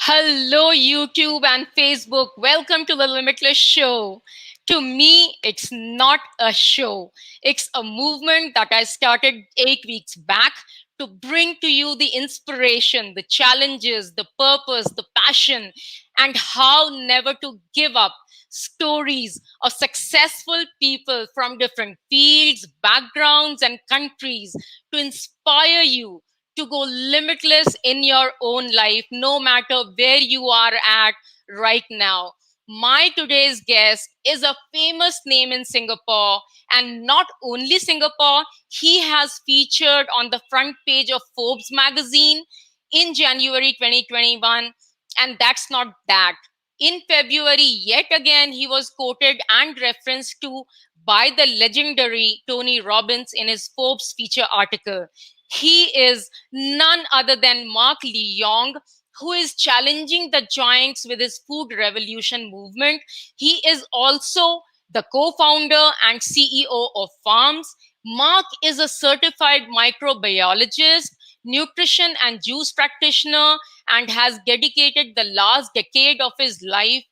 Hello, YouTube and Facebook. Welcome to the Limitless Show. To me, it's not a show. It's a movement that I started 8 weeks back to bring to you the inspiration, the challenges, the purpose, the passion, and how never to give up. Stories of successful people from different fields, backgrounds, and countries to inspire you to go limitless in your own life, no matter where you are at right now. My today's guest is a famous name in Singapore, and not only Singapore, he has featured on the front page of Forbes magazine in January 2021. And that's not that. In February, yet again, he was quoted and referenced to by the legendary Tony Robbins in his Forbes feature article. He is none other than Mark Leong, who is challenging the giants with his food revolution movement. He is also the co-founder and CEO of Farmz. Mark is a certified microbiologist, nutrition and juice practitioner, and has dedicated the last decade of his life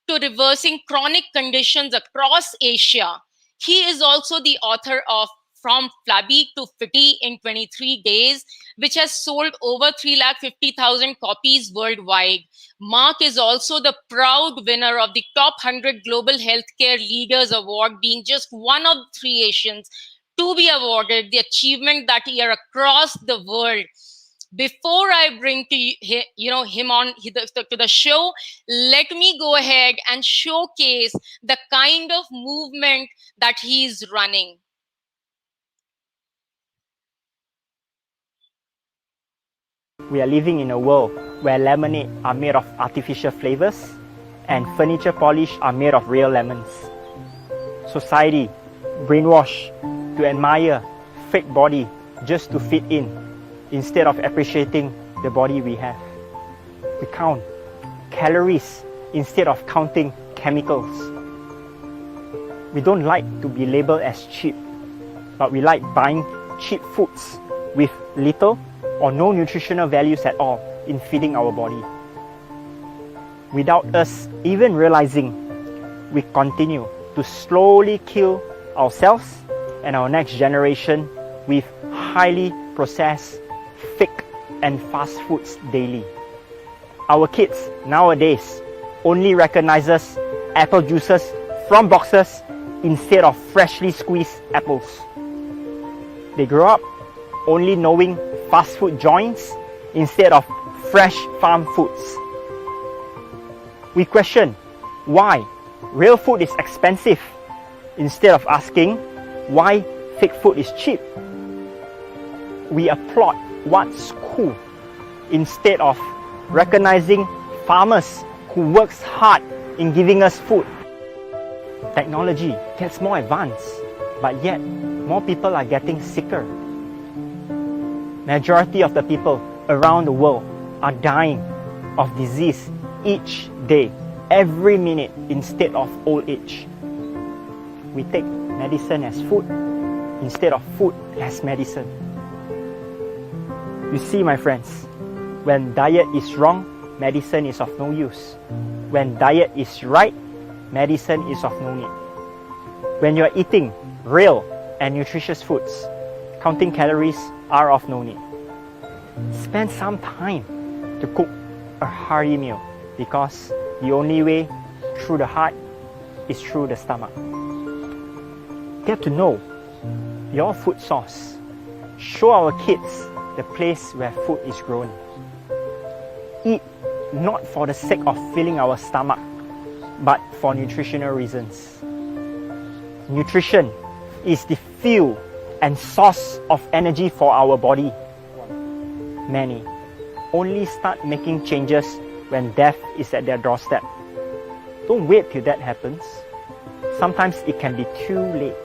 to reversing chronic conditions across Asia. He is also the author of From Flabby to Fitty in 23 days, which has sold over 350,000 copies worldwide. Mark is also the proud winner of the Top 100 Global Healthcare Leaders Award, being just one of three Asians to be awarded the achievement that year across the world. Before I bring to him on to the show, let me go ahead and showcase the kind of movement that he's running. We are living in a world where lemonade are made of artificial flavors and furniture polish are made of real lemons. Society brainwashed to admire fake body just to fit in instead of appreciating the body we have. We count calories instead of counting chemicals. We don't like to be labeled as cheap, but we like buying cheap foods with little or no nutritional values at all in feeding our body. Without us even realizing, we continue to slowly kill ourselves and our next generation with highly processed, fake and fast foods daily. Our kids nowadays only recognizes apple juices from boxes instead of freshly squeezed apples. They grow up only knowing fast food joints instead of fresh farm foods. We question why real food is expensive instead of asking why fake food is cheap. We applaud what's cool instead of recognizing farmers who works hard in giving us food. Technology gets more advanced, but yet more people are getting sicker. Majority of the people around the world are dying of disease each day, every minute instead of old age. We take medicine as food instead of food as medicine. You see, my friends, when diet is wrong, medicine is of no use. When diet is right, medicine is of no need. When you are eating real and nutritious foods, counting calories are of no need. Spend some time to cook a hearty meal because the only way through the heart is through the stomach. Get to know your food source. Show our kids the place where food is grown. Eat not for the sake of filling our stomach, but for nutritional reasons. Nutrition is the fuel and source of energy for our body. Many only start making changes when death is at their doorstep. Don't wait till that happens. Sometimes it can be too late.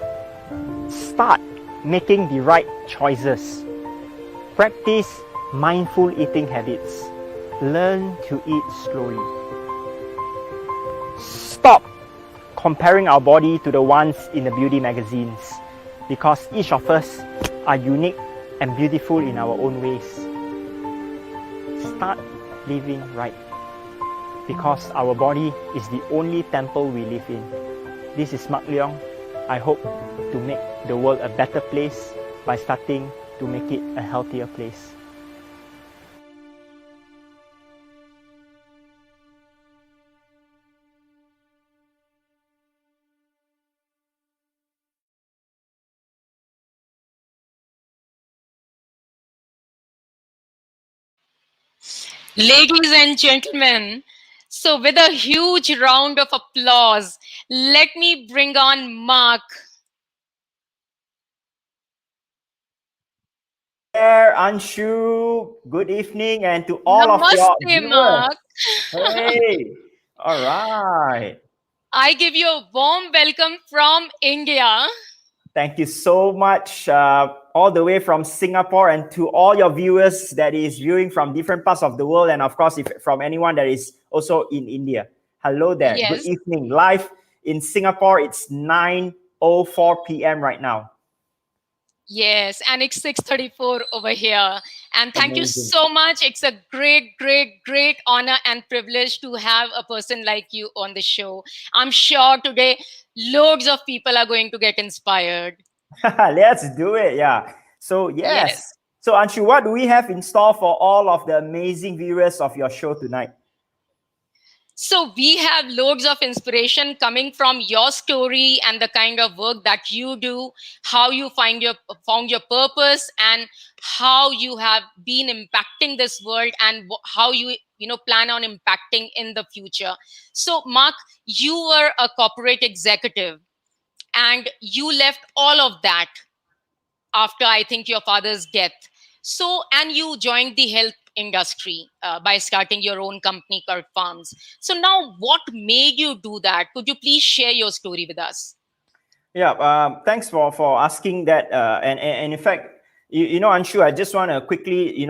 Start making the right choices. Practice mindful eating habits. Learn to eat slowly. Stop comparing our body to the ones in the beauty magazines, because each of us are unique and beautiful in our own ways. Start living right. because our body is the only temple we live in. This is Mark Leong. I hope to make the world a better place by starting to make it a healthier place. Ladies and gentlemen, so with a huge round of applause, let me bring on Mark. There, Anshu. Good evening, and to all of your Namaste, viewers. Mark. Hey, all right. I give you a warm welcome from India. Thank you so much, all the way from Singapore, and to all your viewers that is viewing from different parts of the world, and of course, if from anyone that is also in India. Hello there. Good Yes. evening. Live in Singapore, it's 9:04 p.m. right now. Yes, and it's 6:34 over here. And thank you Amazing. so much. It's a great, great, great honor and privilege to have a person like you on the show. I'm sure today loads of people are going to get inspired. Let's do it. Yeah. So, Yes. yes. So, Anshu, what do we have in store for all of the amazing viewers of your show tonight? So we have loads of inspiration coming from your story and the kind of work that you do, how you found your purpose, and how you have been impacting this world, and how you plan on impacting in the future. So Mark, you were a corporate executive, and you left all of that after, I think, your father's death. So, and you joined the health industry by starting your own company called Farmz. So now, what made you do that? Could you please share your story with us? Yeah, thanks for asking that. And in fact, you know, Anshu, I just want to quickly,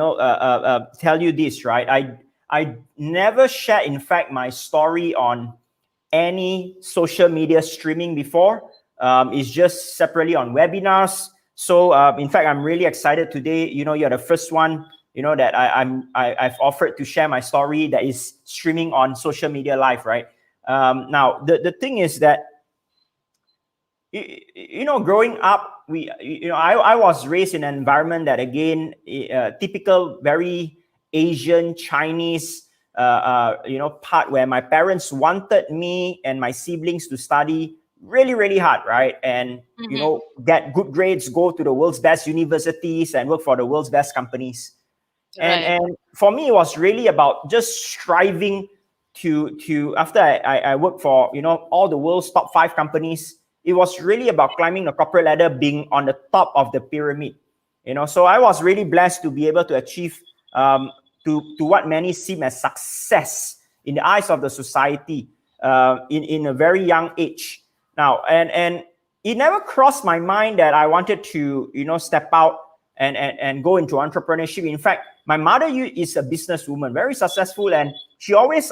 tell you this, right? I never shared, in fact, my story on any social media streaming before. It's just separately on webinars. So, in fact, I'm really excited today. You know, you're the first one, you know, that I've offered to share my story that is streaming on social media live, right? Now, the thing is that, you know, growing up, I was raised in an environment that, again, typical, very Asian, Chinese, part where my parents wanted me and my siblings to study really, really hard, right? And, you know, get good grades, go to the world's best universities and work for the world's best companies. Right. And for me, it was really about just striving to after I worked for, you know, all the world's top 5 companies. It was really about climbing the corporate ladder, being on the top of the pyramid. You know, so I was really blessed to be able to achieve to what many seem as success in the eyes of the society in a very young age. Now, and it never crossed my mind that I wanted to, you know, step out and go into entrepreneurship. In fact, my mother is a businesswoman, very successful, and she always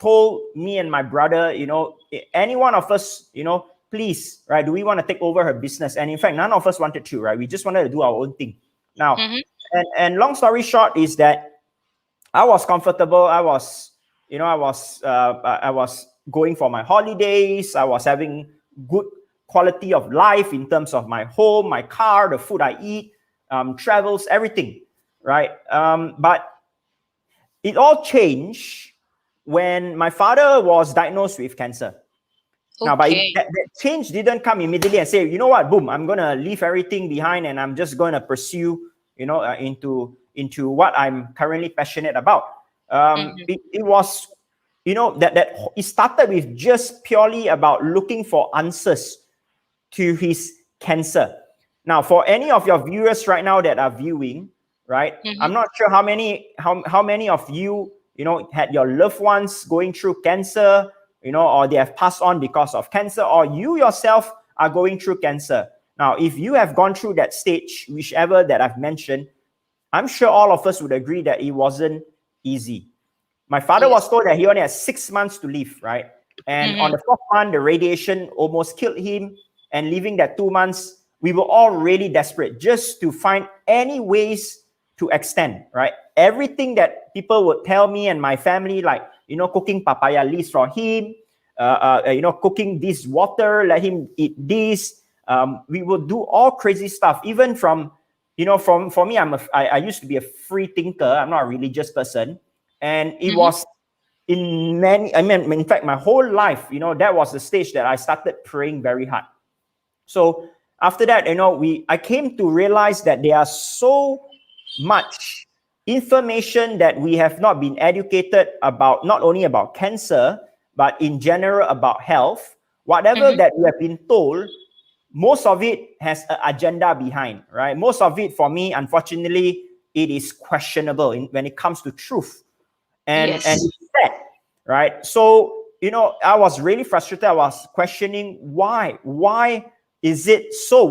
told me and my brother, you know, any one of us, you know, please, right, do we want to take over her business? And in fact, none of us wanted to, right? We just wanted to do our own thing. Now, and long story short is that I was comfortable. I was going for my holidays. I was having good quality of life in terms of my home, my car, the food I eat, travels, everything, right? But it all changed when my father was diagnosed with cancer. Now, but Okay. that change didn't come immediately and say, you know what, boom, I'm going to leave everything behind and I'm just going to pursue, you know, into what I'm currently passionate about. It was, you know, that it started with just purely about looking for answers to his cancer. Now, for any of your viewers right now that are viewing, right, I'm not sure how many of you, you know, had your loved ones going through cancer, you know, or they have passed on because of cancer, or you yourself are going through cancer. Now, if you have gone through that stage, whichever that I've mentioned, I'm sure all of us would agree that it wasn't easy. My father was told that he only has 6 months to live, right? And on the 4th month, the radiation almost killed him. And leaving that 2 months, we were all really desperate just to find any ways to extend, right? Everything that people would tell me and my family, like, cooking papaya leaves for him, cooking this water, let him eat this. We would do all crazy stuff, even from, for me, I used to be a free thinker. I'm not a religious person. And it was in fact, my whole life, that was the stage that I started praying very hard. So after that, I came to realize that there are so much information that we have not been educated about, not only about cancer, but in general about health. Whatever that we have been told, most of it has an agenda behind, right? Most of it, for me, unfortunately, it is questionable when it comes to truth. And it's sad, right? So, I was really frustrated. I was questioning why is it so?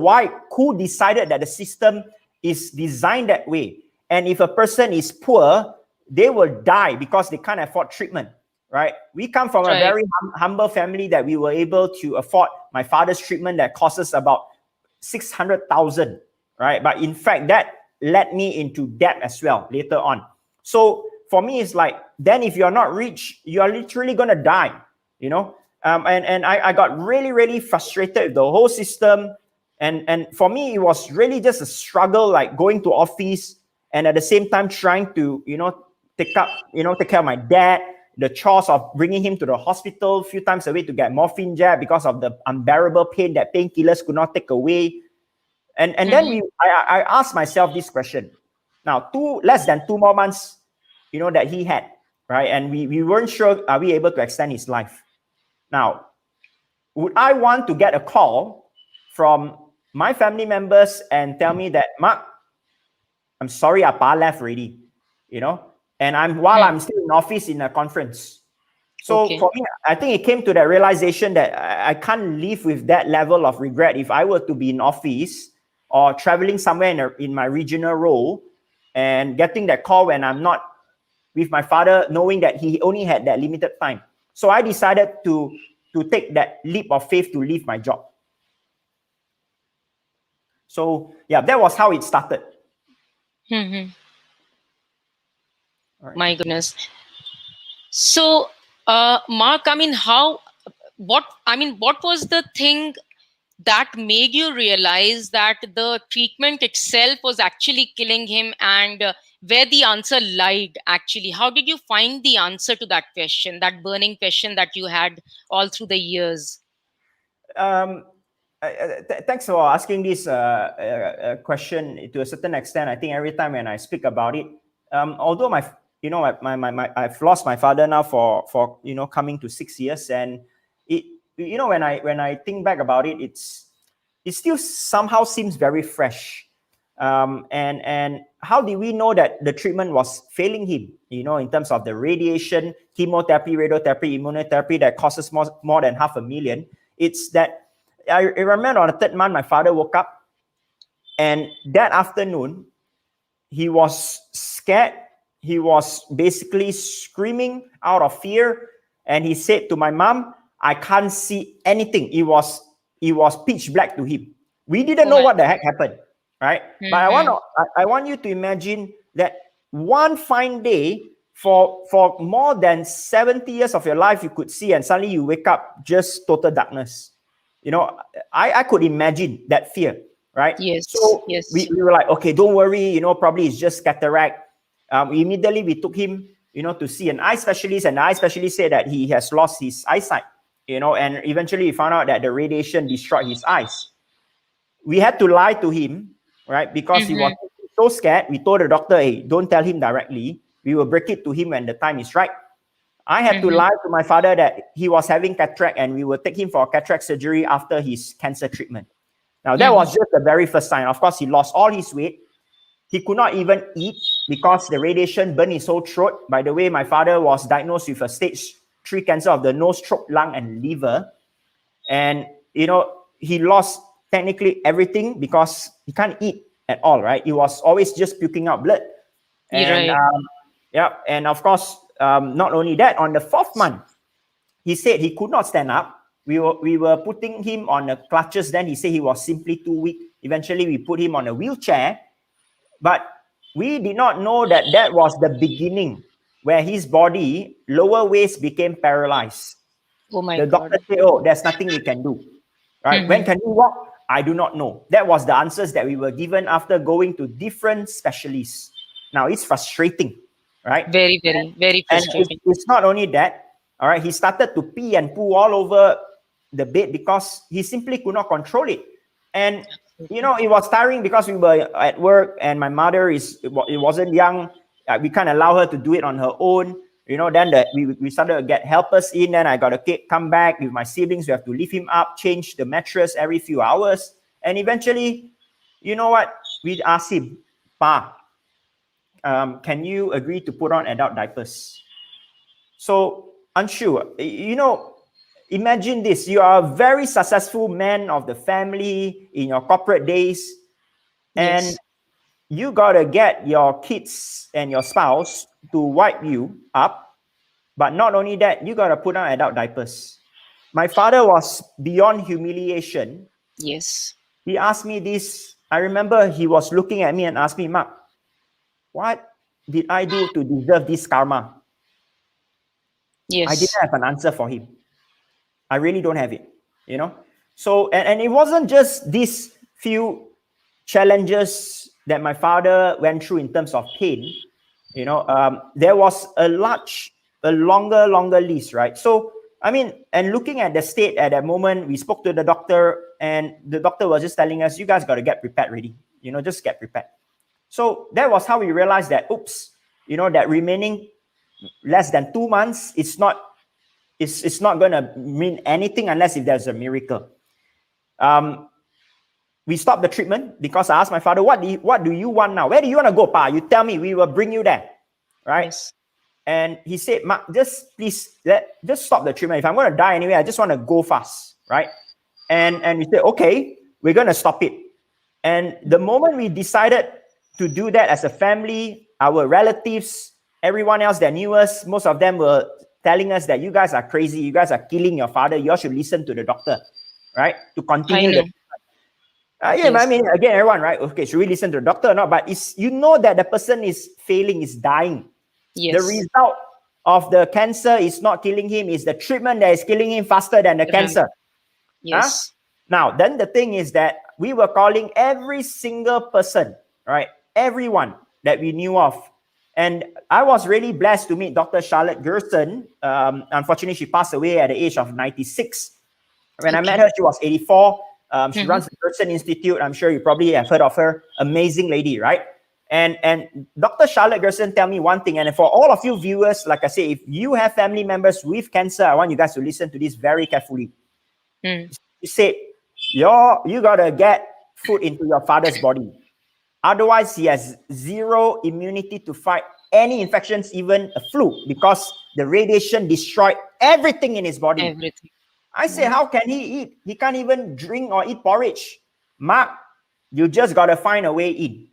Who decided that the system is designed that way? And if a person is poor, they will die because they can't afford treatment, right? We come from a very humble family that we were able to afford my father's treatment that cost us about 600,000, right? But in fact, that led me into debt as well later on. So for me, it's like, then if you're not rich, you are literally going to die, and I got really, really frustrated with the whole system. And for me, it was really just a struggle, like going to office and at the same time trying to, take care of my dad, the chores of bringing him to the hospital a few times a week to get morphine jab because of the unbearable pain that painkillers could not take away. And then I asked myself this question. Now, less than 2 more months, that he had, right? And we weren't sure, are we able to extend his life? Now, would I want to get a call from my family members and tell me that, Mark, I'm sorry, Appa left already, and while I'm still in office in a conference. So for me, I think it came to that realization that I can't live with that level of regret if I were to be in office or traveling somewhere in my regional role and getting that call when I'm not with my father, knowing that he only had that limited time. So I decided to take that leap of faith to leave my job. So yeah, that was how it started. Right. My goodness. So, Mark, what was the thing that made you realize that the treatment itself was actually killing him, and where the answer lied actually? How did you find the answer to that question, that burning question that you had all through the years? Thanks for asking this question to a certain extent. I think every time when I speak about it, although I've lost my father now for coming to 6 years, and it when I think back about it, it still somehow seems very fresh. And how did we know that the treatment was failing him? In terms of the radiation, chemotherapy, radiotherapy, immunotherapy that costs us more than $500,000. It's that I remember on the 3rd month, my father woke up, and that afternoon, he was scared. He was basically screaming out of fear, and he said to my mom, "I can't see anything." It was pitch black to him. We didn't know what the heck happened, right? But I want you to imagine that one fine day, for more than 70 years of your life, you could see, and suddenly you wake up just total darkness. I could imagine that fear, right? Yes. So we were like, okay, don't worry, probably it's just cataract. Immediately we took him, to see an eye specialist, and the eye specialist said that he has lost his eyesight, and eventually we found out that the radiation destroyed his eyes. We had to lie to him, right? Because he was so scared. We told the doctor, hey, don't tell him directly. We will break it to him when the time is right. I had to lie to my father that he was having cataract, and we will take him for cataract surgery after his cancer treatment. Now, that was just the very first sign. Of course, he lost all his weight. He could not even eat because the radiation burned his whole throat. By the way, my father was diagnosed with a stage 3 cancer of the nose, throat, lung, and liver. And, he lost technically everything because he can't eat at all, right? He was always just puking out blood. And, and of course, not only that, on the 4th month, he said he could not stand up. We were putting him on the crutches. Then he said he was simply too weak. Eventually, we put him on a wheelchair. But we did not know that was the beginning, where his body, lower waist became paralyzed. Oh my The God. doctor said, oh, there's nothing we can do. Right? When can you walk? I do not know. That was the answers that we were given after going to different specialists. Now, it's frustrating, right? Very, very, very And frustrating. it's not only that, all right, he started to pee and poo all over the bed because he simply could not control it. And, you know, it was tiring because we were at work and my mother it wasn't young. We can't allow her to do it on her own. You know, then we started to get helpers in. Then I got to come back with my siblings. We have to lift him up, change the mattress every few hours. And eventually, you know what? We asked him, Pa, can you agree to put on adult diapers? So, Anshu, you know, imagine this. You are a very successful man of the family in your corporate days. And Yes. you got to get your kids and your spouse to wipe you up. But not only that, you got to put on adult diapers. My father was beyond humiliation. Yes. He asked me this. I remember he was looking at me and asked me, Mark, what did I do to deserve this karma? I didn't Yes. have an answer for him. I really don't have it, you know? So, and it wasn't just these few challenges that my father went through in terms of pain. You know, there was a longer list, right? So, I mean, and looking at the state at that moment, we spoke to the doctor and the doctor was just telling us, you guys got to get prepared ready, you know, just get prepared. So that was how we realized that, oops, you know, that remaining less than 2 months, it's not going to mean anything unless if there's a miracle. We stopped the treatment because I asked my father, what do you want now? Where do you want to go, Pa? You tell me, we will bring you there, right? Yes. And he said, Mark, just stop the treatment. If I'm going to die anyway, I just want to go fast, right? And we said, okay, we're going to stop it. And the moment we decided to do that as a family, our relatives, everyone else that knew us, most of them were telling us that you guys are crazy. You guys are killing your father. You all should listen to the doctor, right? To continue I know. yeah, Yes. I mean, again, everyone, right? Okay, should we listen to the doctor or not? But you know that the person is failing, is dying. The Yes. result of the cancer is not killing him, is the treatment that is killing him faster than the Right. cancer. Yes. Now, then the thing is that we were calling every single person, right? Everyone that we knew of. And I was really blessed to meet Dr. Charlotte Gerson. Unfortunately, she passed away at the age of 96. When I met her, she was 84. She runs the Gerson Institute. I'm sure you probably have heard of her. Amazing lady, right? And Dr. Charlotte Gerson tell me one thing, and for all of you viewers, like I say, if you have family members with cancer, I want you guys to listen to this very carefully. She said, you gotta get food into your father's body. Otherwise, he has zero immunity to fight any infections, even a flu, because the radiation destroyed everything in his body. Everything. I say, how can he eat? He can't even drink or eat porridge. Mark, you just got to find a way in.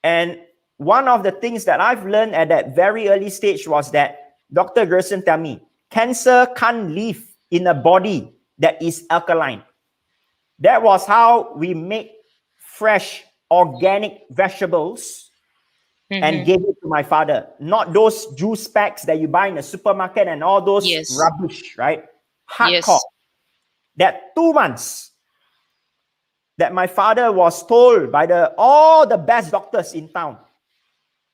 And one of the things that I've learned at that very early stage was that Dr. Gerson tell me, cancer can't live in a body that is alkaline. That was how we make fresh organic vegetables and gave it to my father. Not those juice packs that you buy in the supermarket and all those rubbish, right? Hardcore. That 2 months that my father was told by all the best doctors in town,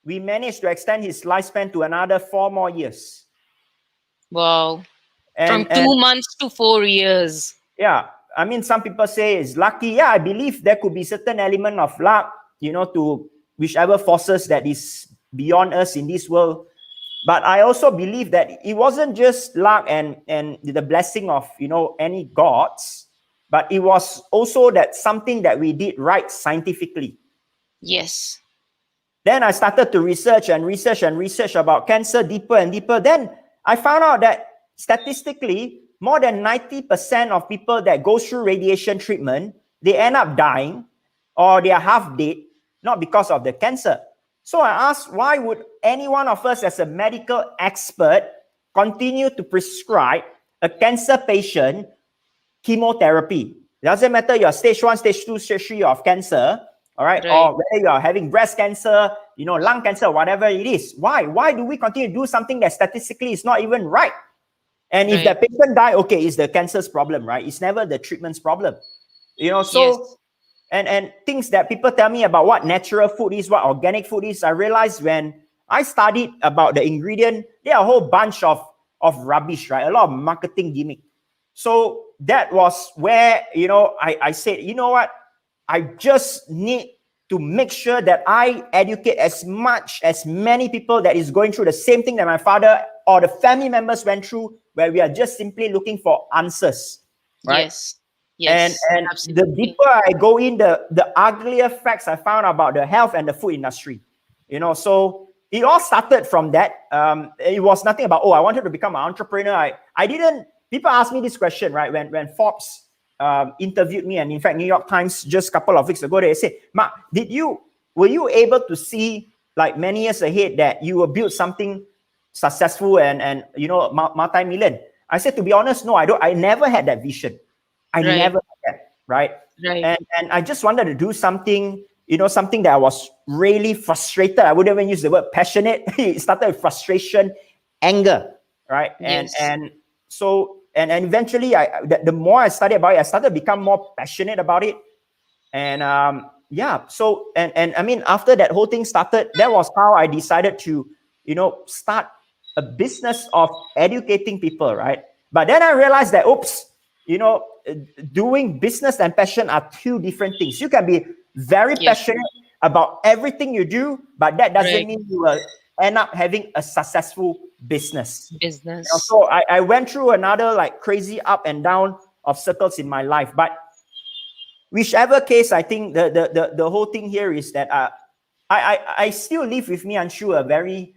we managed to extend his lifespan to another 4 more years. Wow. From 2 months to 4 years. Yeah. I mean, some people say it's lucky. Yeah, I believe there could be certain element of luck, you know, to whichever forces that is beyond us in this world. But I also believe that it wasn't just luck and the blessing of, you know, any gods, but it was also that something that we did right scientifically. Yes. Then I started to research about cancer deeper and deeper. Then I found out that statistically, more than 90% of people that go through radiation treatment, they end up dying or they are half dead, not because of the cancer. So I asked, why would any one of us as a medical expert continue to prescribe a cancer patient chemotherapy? It doesn't matter you're stage 1, stage 2, stage 3 of cancer, all right? Or whether you're having breast cancer, lung cancer, whatever it is. Why do we continue to do something that statistically is not even right? And if that patient die, okay, it's the cancer's problem, right? It's never the treatment's problem. So and things that people tell me about what natural food is, what organic food is, I realized when I studied about the ingredient, there are a whole bunch of rubbish, right? A lot of marketing gimmick. So that was where, I said, you know what? I just need to make sure that I educate as many people that is going through the same thing that my father or the family members went through, where we are just simply looking for answers, right? Yes, and the absolutely. deeper I go in, the uglier facts I found about the health and the food industry. So it all started from that. It was nothing about, I wanted to become an entrepreneur. I didn't. People ask me this question, right? When Forbes interviewed me, and in fact, New York Times just a couple of weeks ago, they said, Mark, were you able to see, like, many years ahead that you will build something successful and multi-million? I said, to be honest, no, I don't. I never had that vision. I never had that, right? And I just wanted to do something, something that I was really frustrated. I wouldn't even use the word passionate. It started with frustration, anger, right? And so eventually, the more I studied about it, I started to become more passionate about it. And so and I mean, after that whole thing started, that was how I decided to, start a business of educating people, right? But then I realized that, doing business and passion are two different things. You can be very passionate about everything you do, but that doesn't mean you will end up having a successful business. So I went through another like crazy up and down of circles in my life. But whichever case, I think the whole thing here is that I still live with me, Anshu,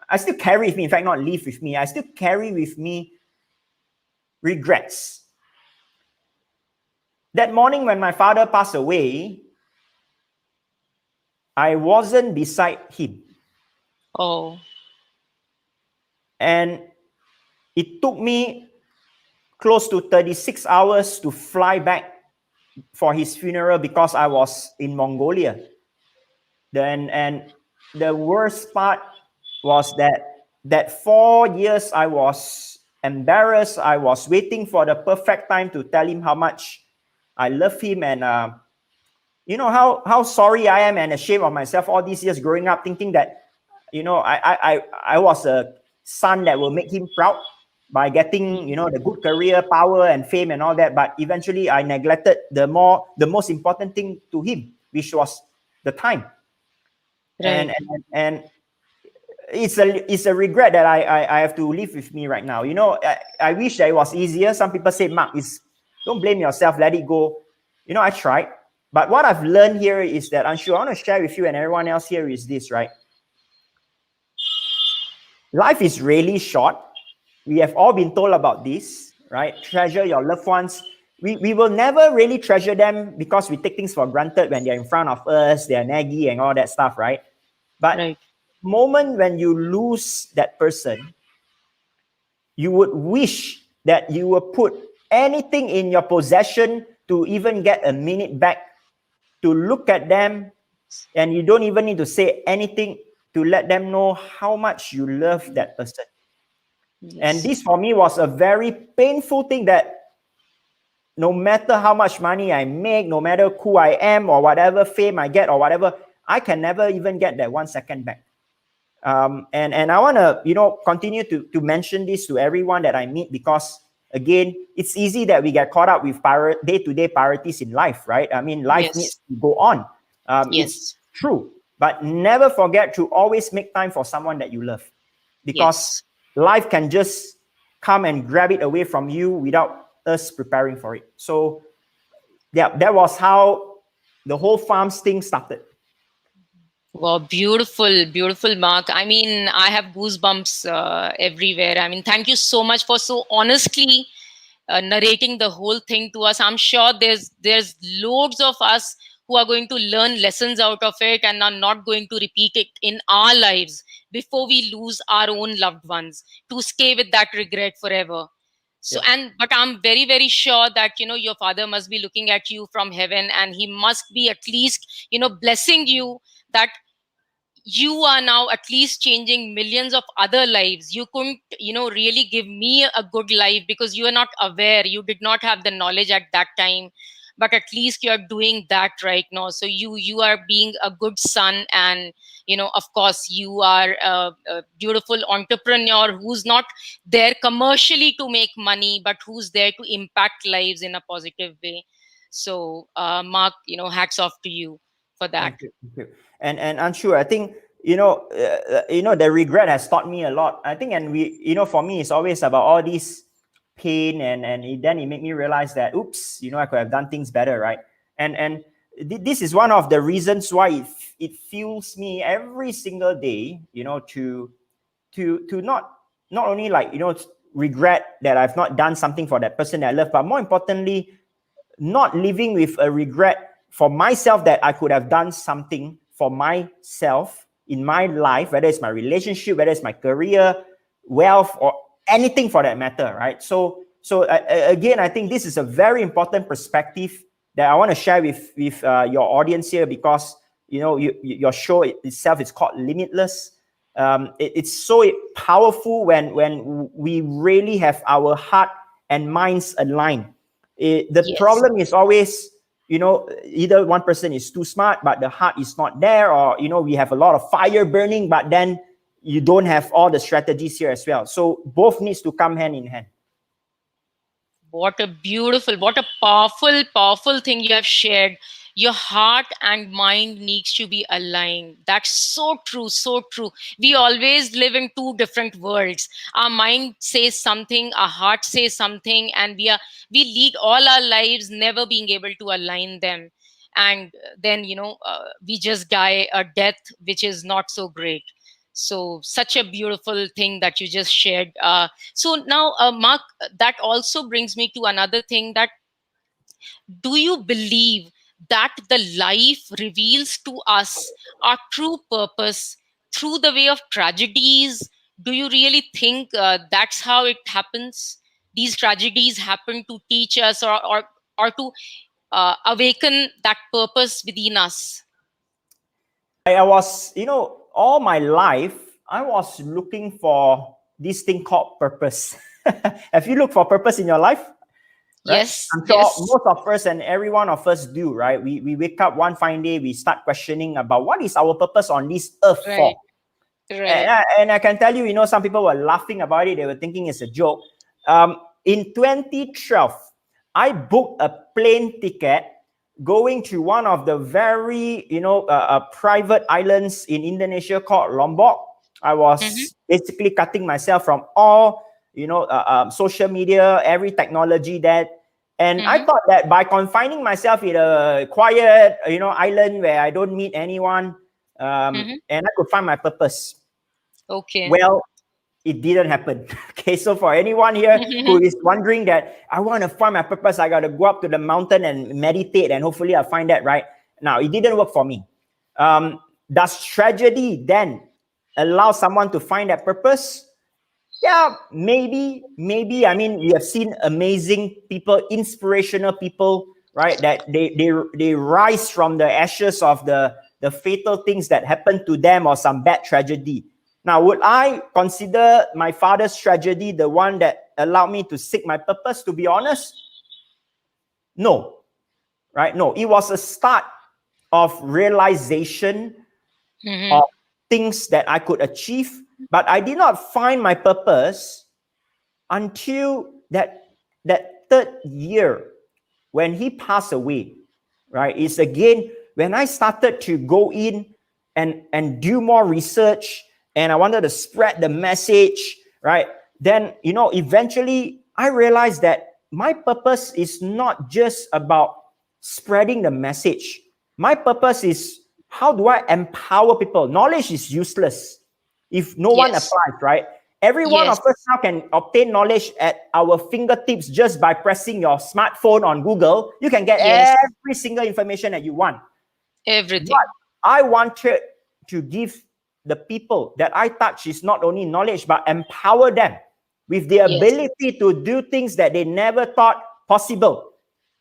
I still carry with me, in fact, not live with me, I still carry with me regrets. That morning when my father passed away, I wasn't beside him. And it took me close to 36 hours to fly back for his funeral because I was in Mongolia. And the worst part was that 4 years I was embarrassed. I was waiting for the perfect time to tell him how much I love him, and how sorry I am and ashamed of myself all these years growing up, thinking that I was a son that will make him proud by getting the good career, power, and fame and all that. But eventually, I neglected the most important thing to him, which was the time. And it's a regret that I have to live with me right now. I wish that it was easier. Some people say, Mark, don't blame yourself, let it go. I tried. But what I've learned here is that, Anshu, I want to share with you and everyone else here is this, right? Life is really short. We have all been told about this, right? Treasure your loved ones. We will never really treasure them because we take things for granted when they're in front of us, they're naggy and all that stuff, right? But moment when you lose that person, you would wish that you would put anything in your possession to even get a minute back to look at them, and you don't even need to say anything to let them know how much you love that person. And this for me was a very painful thing, that no matter how much money I make, no matter who I am or whatever fame I get or whatever, I can never even get that 1 second back. And I want to, continue to mention this to everyone that I meet, because again, it's easy that we get caught up with day-to-day priorities in life, right? I mean, life needs to go on. It's true, but never forget to always make time for someone that you love, because life can just come and grab it away from you without us preparing for it. So yeah, that was how the whole Farmz thing started. Wow, beautiful, beautiful, Mark. I mean, I have goosebumps everywhere. I mean, thank you so much for so honestly narrating the whole thing to us. I'm sure there's loads of us who are going to learn lessons out of it and are not going to repeat it in our lives before we lose our own loved ones, to stay with that regret forever. So, but I'm very, very sure that, your father must be looking at you from heaven, and he must be at least, blessing you that you are now at least changing millions of other lives. You couldn't, really give me a good life because you are not aware, you did not have the knowledge at that time, but at least you are doing that right now. So you are being a good son, and of course you are a beautiful entrepreneur who's not there commercially to make money, but who's there to impact lives in a positive way. So Mark, hats off to you for that. Thank you. Thank you. And Anshu, I think the regret has taught me a lot. I think, and for me, it's always about all these pain, then it made me realize that, oops, I could have done things better, right? And this is one of the reasons why it fuels me every single day, to not only regret that I've not done something for that person that I love, but more importantly, not living with a regret for myself that I could have done something for myself in my life, whether it's my relationship, whether it's my career, wealth, or anything for that matter, right? So again, I think this is a very important perspective that I want to share with your audience here, because your show itself is called Limitless. It's so powerful when we really have our heart and minds aligned. The Yes. problem is always, either one person is too smart, but the heart is not there, or, we have a lot of fire burning, but then you don't have all the strategies here as well. So both needs to come hand in hand. What a powerful, powerful thing you have shared. Your heart and mind needs to be aligned. That's so true, so true. We always live in two different worlds. Our mind says something, our heart says something, and we lead all our lives never being able to align them. And then, we just die a death which is not so great. So such a beautiful thing that you just shared. So now, Mark, that also brings me to another thing, that do you believe that the life reveals to us our true purpose through the way of tragedies? Do you really think that's how it happens? These tragedies happen to teach us, or to awaken that purpose within us? I was, all my life, I was looking for this thing called purpose. Have you looked for purpose in your life? Right? Yes, I'm sure yes. most of us and every one of us do, right? We wake up one fine day, we start questioning about what is our purpose on this earth Right, for. right. And I can tell you, some people were laughing about it. They were thinking it's a joke. In 2012, I booked a plane ticket going to one of the very, private islands in Indonesia called Lombok. I was basically cutting myself from all, social media, every technology that. And I thought that by confining myself in a quiet, island where I don't meet anyone, and I could find my purpose. Okay. Well, it didn't happen. Okay, so for anyone here who is wondering that I want to find my purpose, I got to go up to the mountain and meditate, and hopefully I'll find that, right? Now, it didn't work for me. Does tragedy then allow someone to find that purpose? Yeah, maybe. I mean, we have seen amazing people, inspirational people, right? That they rise from the ashes of the fatal things that happened to them, or some bad tragedy. Now, would I consider my father's tragedy the one that allowed me to seek my purpose? To be honest, no, right? No, it was a start of realization of things that I could achieve, but I did not find my purpose until that third year when he passed away, right? It's again when I started to go in and do more research, and I wanted to spread the message, right? Then, eventually I realized that my purpose is not just about spreading the message. My purpose is, how do I empower people? Knowledge is useless if no one Yes. applies, right? Every one Yes. of us now can obtain knowledge at our fingertips just by pressing your smartphone on Google. You can get Yes. every single information that you want. Everything. What I wanted to give the people that I touch is not only knowledge, but empower them with the Yes. ability to do things that they never thought possible,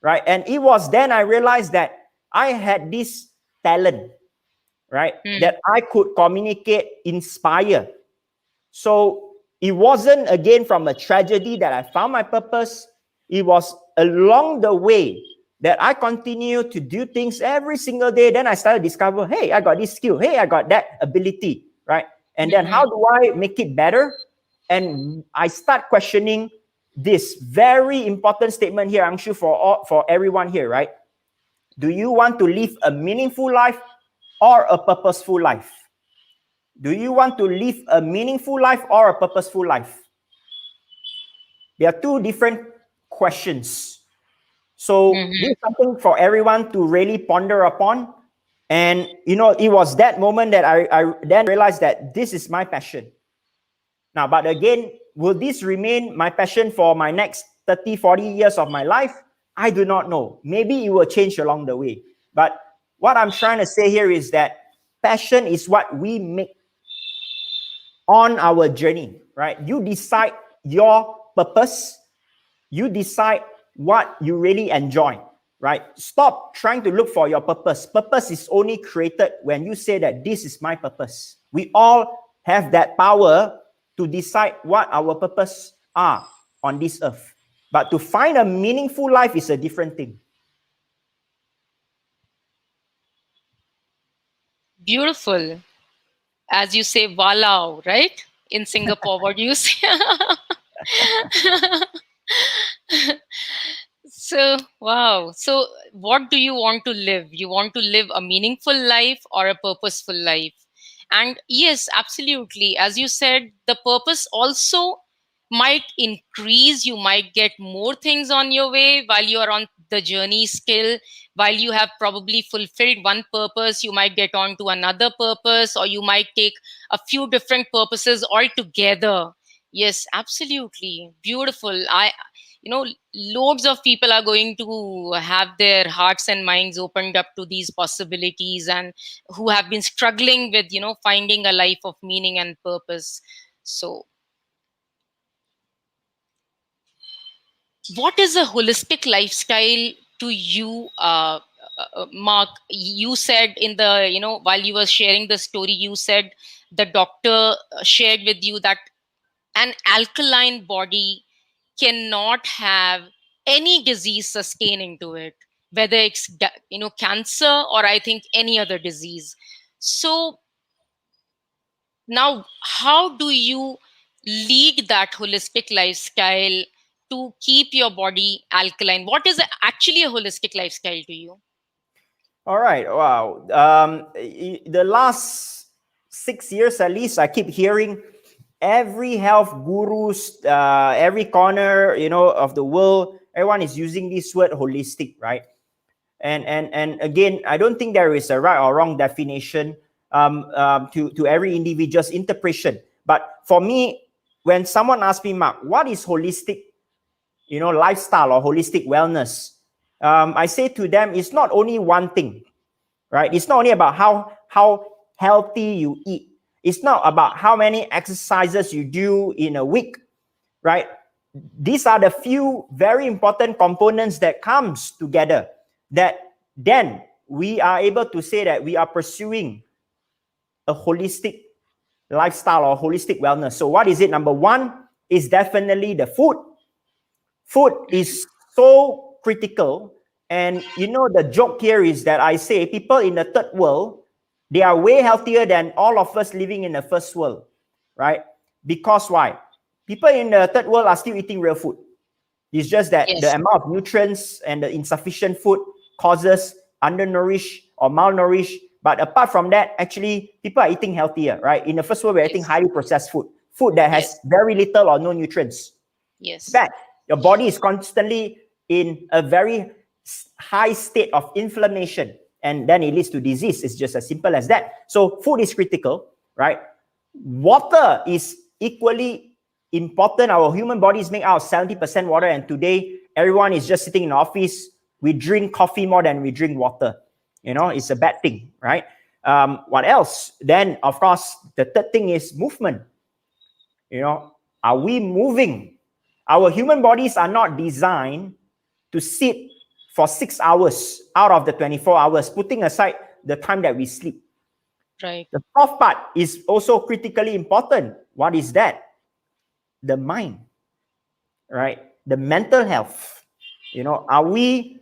right? And it was then I realized that I had this talent, right? That I could communicate, inspire. So it wasn't again from a tragedy that I found my purpose. It was along the way that I continued to do things every single day. Then I started to discover, hey, I got this skill. Hey, I got that ability, right? And then how do I make it better? And I start questioning this very important statement here, Anshu, for everyone here, right? Do you want to live a meaningful life or a purposeful life? Do you want to live a meaningful life or a purposeful life? There are two different questions. So this is something for everyone to really ponder upon. And, you know, it was that moment that I then realized that this is my passion. Now, but again, will this remain my passion for my next 30, 40 years of my life? I do not know. Maybe it will change along the way. But what I'm trying to say here is that passion is what we make on our journey, right? You decide your purpose. You decide what you really enjoy, right? Stop trying to look for your purpose. Purpose is only created when you say that this is my purpose. We all have that power to decide what our purpose are on this earth. But to find a meaningful life is a different thing. Beautiful. As you say, walau, right? In Singapore, what do you say? So, wow. So, what do you want to live? You want to live a meaningful life or a purposeful life? And yes, absolutely. As you said, the purpose also might increase. You might get more things on your way while you are on the journey still. While you have probably fulfilled one purpose, you might get on to another purpose, or you might take a few different purposes altogether. Yes, absolutely. Beautiful. Loads of people are going to have their hearts and minds opened up to these possibilities, and who have been struggling with, finding a life of meaning and purpose. So, what is a holistic lifestyle to you, Mark? You said in the, while you were sharing the story, you said the doctor shared with you that an alkaline body cannot have any disease sustaining to it, whether it's cancer or I think any other disease. So now, how do you lead that holistic lifestyle to keep your body alkaline? What is actually a holistic lifestyle to you? All right. Wow. The last 6 years at least, I keep hearing every health gurus, every corner, of the world, everyone is using this word holistic, right? And again, I don't think there is a right or wrong definition to every individual's interpretation. But for me, when someone asks me, Mark, what is holistic, lifestyle or holistic wellness? I say to them, it's not only one thing, right? It's not only about how healthy you eat. It's not about how many exercises you do in a week, right? These are the few very important components that comes together that then we are able to say that we are pursuing a holistic lifestyle or holistic wellness. So what is it? Number one is definitely the food. Food is so critical. And the joke here is that I say people in the third world, they are way healthier than all of us living in the first world, right? Because why? People in the third world are still eating real food. It's just that the amount of nutrients and the insufficient food causes undernourished or malnourished. But apart from that, actually, people are eating healthier, right? In the first world, we're eating highly processed food that has very little or no nutrients. Yes. Bad. Your body is constantly in a very high state of inflammation, and then it leads to disease. It's just as simple as that. So food is critical, right? Water is equally important. Our human bodies make out 70% water, and today everyone is just sitting in the office. We drink coffee more than we drink water. It's a bad thing, right? What else? Then, of course, the third thing is movement. Are we moving? Our human bodies are not designed to sit for 6 hours out of the 24 hours, putting aside the time that we sleep. Right. The fourth part is also critically important. What is that? The mind, right? The mental health. Are we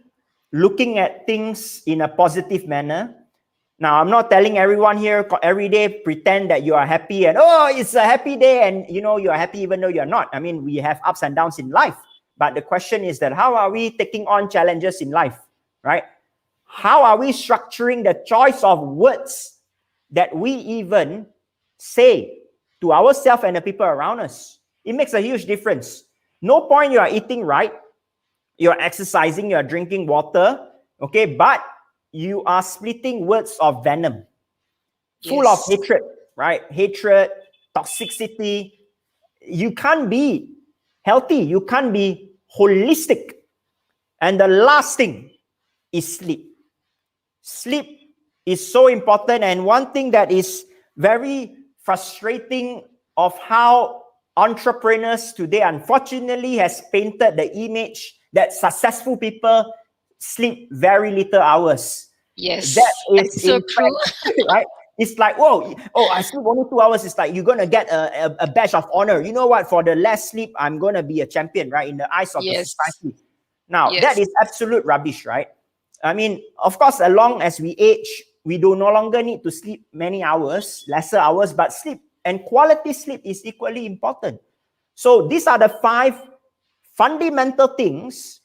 looking at things in a positive manner? Now, I'm not telling everyone here every day pretend that you are happy and it's a happy day and you are happy even though you're not. I mean, we have ups and downs in life. But the question is that how are we taking on challenges in life, right? How are we structuring the choice of words that we even say to ourselves and the people around us? It makes a huge difference. No point you are eating right, you're exercising, you're drinking water, okay, but you are splitting words of venom, full of hatred, right? Hatred, toxicity. You can't be healthy. You can't be holistic. And the last thing is sleep. Sleep is so important. And one thing that is very frustrating of how entrepreneurs today, unfortunately, has painted the image that successful people sleep very little hours. Yes, That is that's so in true. fact, right? It's like, whoa, I sleep only 2 hours. It's like you're gonna get a badge of honor. You know what? For the less sleep, I'm gonna be a champion, right? In the eyes of the Yes, society. Now, that yes, is absolute rubbish, right? I mean, of course, as long as we age, we do no longer need to sleep many hours, lesser hours, but sleep and quality sleep is equally important. So these are the 5 fundamental things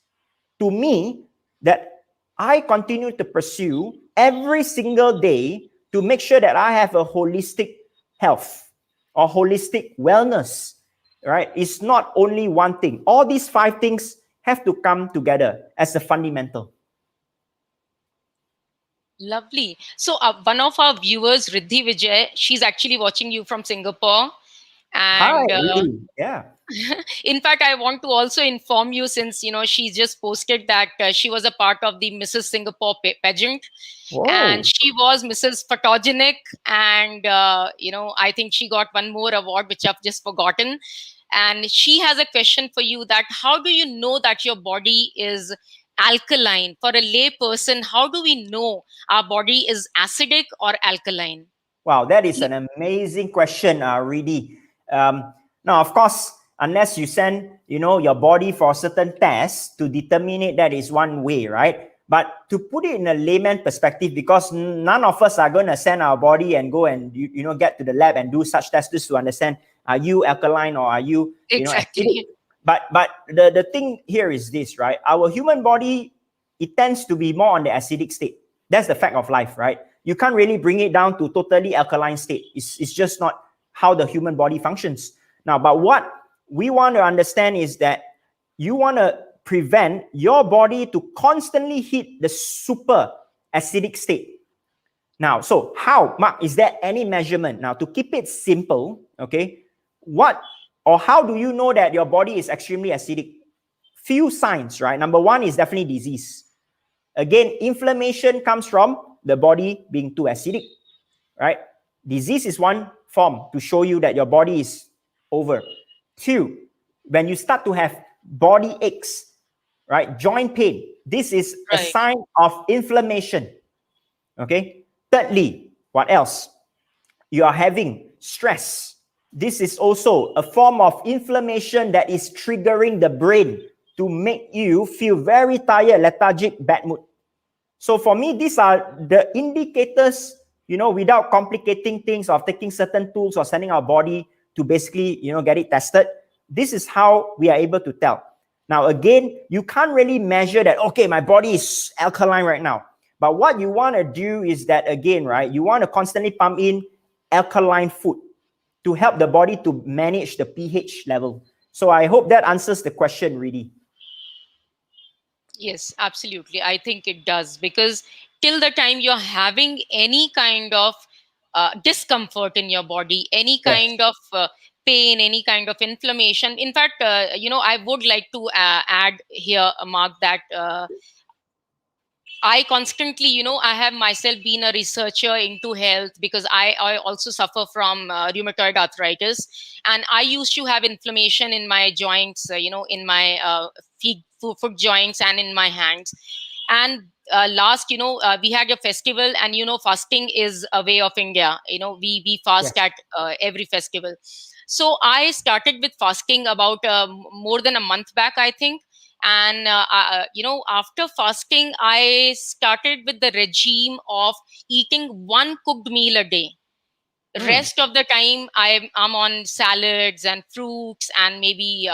to me that I continue to pursue every single day to make sure that I have a holistic health or holistic wellness, right? It's not only one thing. All these 5 things have to come together as a fundamental. lovely. So one of our viewers, Riddhi Vijay, she's actually watching you from Singapore. Hi, And really? Yeah. in fact, I want to also inform you, since she just posted that she was a part of the Mrs. Singapore pageant, and Whoa. she was Mrs. Photogenic, and I think she got one more award which I've just forgotten. And she has a question for you: that how do you know that your body is alkaline? For a lay person, how do we know our body is acidic or alkaline? Wow, that is an amazing question, Reedy. Now, of course, unless you send, your body for a certain test to determine it, that is one way, right? But to put it in a layman perspective, because none of us are going to send our body and go and get to the lab and do such tests to understand, are you alkaline or are you acidic? Exactly. But the thing here is this, right? Our human body, it tends to be more on the acidic state. That's the fact of life, right? You can't really bring it down to totally alkaline state. It's just not how the human body functions. Now, but what we want to understand is that you want to prevent your body to constantly hit the super acidic state. Now, so how, Mark, is there any measurement? Now, to keep it simple, okay, what or how do you know that your body is extremely acidic? Few signs, right? Number one is definitely disease. Again, inflammation comes from the body being too acidic, right? Disease is one form to show you that your body is over. 2, when you start to have body aches, right? Joint pain. This is a Right. sign of inflammation. Okay. Thirdly, what else? You are having stress. This is also a form of inflammation that is triggering the brain to make you feel very tired, lethargic, bad mood. So for me, these are the indicators, without complicating things or taking certain tools or sending our body to basically, get it tested. This is how we are able to tell. Now, again, you can't really measure that, okay, my body is alkaline right now. But what you want to do is that, again, right, you want to constantly pump in alkaline food to help the body to manage the pH level. So I hope that answers the question, really. Yes, absolutely. I think it does, because till the time you're having any kind of discomfort in your body, any Yes. kind of pain, any kind of inflammation. In fact, I would like to add here, Mark, that I constantly, I have myself been a researcher into health, because I also suffer from rheumatoid arthritis. And I used to have inflammation in my joints, in my feet, foot joints, and in my hands. And last, we had a festival, and fasting is a way of India. We fast Yes. at every festival. So I started with fasting about more than a month back, I think. And after fasting, I started with the regime of eating one cooked meal a day. Mm. Rest of the time, I'm on salads and fruits, and maybe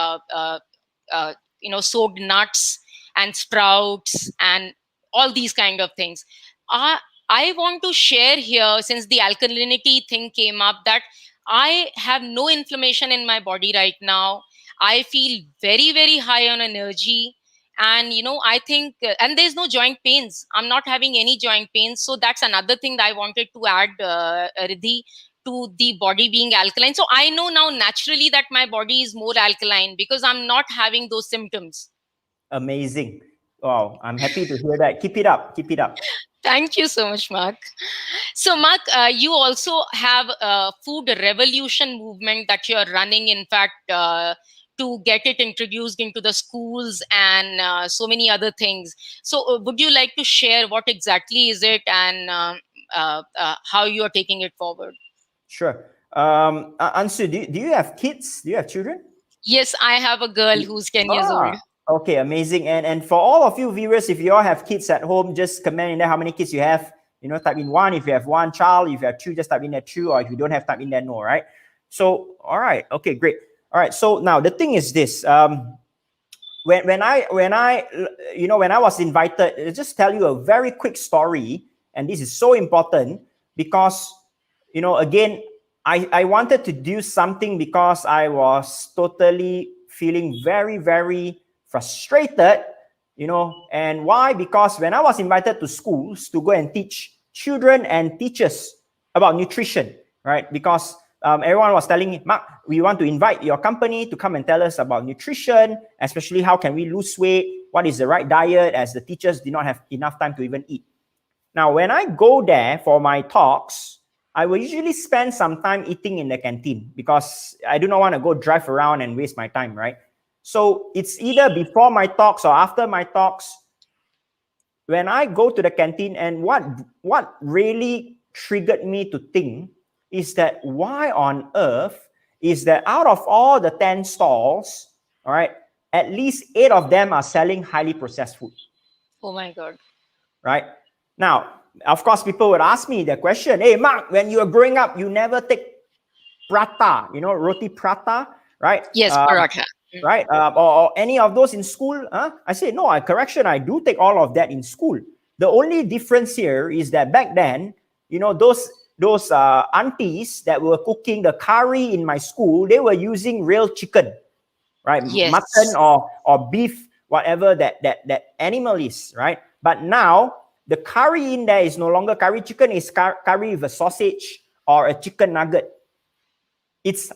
soaked nuts and sprouts and all these kind of things. I want to share here, since the alkalinity thing came up, that I have no inflammation in my body right now. I feel very, very high on energy. And I think and there's no joint pains. I'm not having any joint pains. So that's another thing that I wanted to add, Riddhi, to the body being alkaline. So I know now naturally that my body is more alkaline because I'm not having those symptoms. Amazing. Wow. I'm happy to hear that. Keep it up. Keep it up. Thank you so much, Mark. So, Mark, you also have a food revolution movement that you're running, in fact, to get it introduced into the schools and so many other things. So, would you like to share what exactly is it, and how you are taking it forward? Sure. Ansu, do you have kids? Do you have children? Yes, I have a girl who's 10 years old. Ah, okay, amazing. And for all of you viewers, if you all have kids at home, just comment in there how many kids you have. Type in one. If you have one child, if you have two, just type in there two. Or if you don't have, type in there no, right? So, all right, okay, great. All right, so now the thing is this. When I was invited, I'll just tell you a very quick story, and this is so important because again, I wanted to do something because I was totally feeling very, very frustrated, and why? Because when I was invited to schools to go and teach children and teachers about nutrition, right? Because everyone was telling me, Mark, we want to invite your company to come and tell us about nutrition, especially how can we lose weight, what is the right diet, as the teachers did not have enough time to even eat. Now, when I go there for my talks, I will usually spend some time eating in the canteen because I do not want to go drive around and waste my time, right? So it's either before my talks or after my talks. When I go to the canteen, and what really triggered me to think is that why on earth is that out of all the 10 stalls, all right, at least 8 of them are selling highly processed food. Oh my God. Right? Now, of course, people would ask me the question, hey, Mark, when you were growing up, you never take prata, roti prata, right? Yes, paratha. Right? Or any of those in school? I say, no, correction, I do take all of that in school. The only difference here is that back then, those aunties that were cooking the curry in my school, they were using real chicken, right? Yes. Mutton or beef, whatever that animal is, right? But now, the curry in there is no longer curry chicken, it's curry with a sausage or a chicken nugget. It's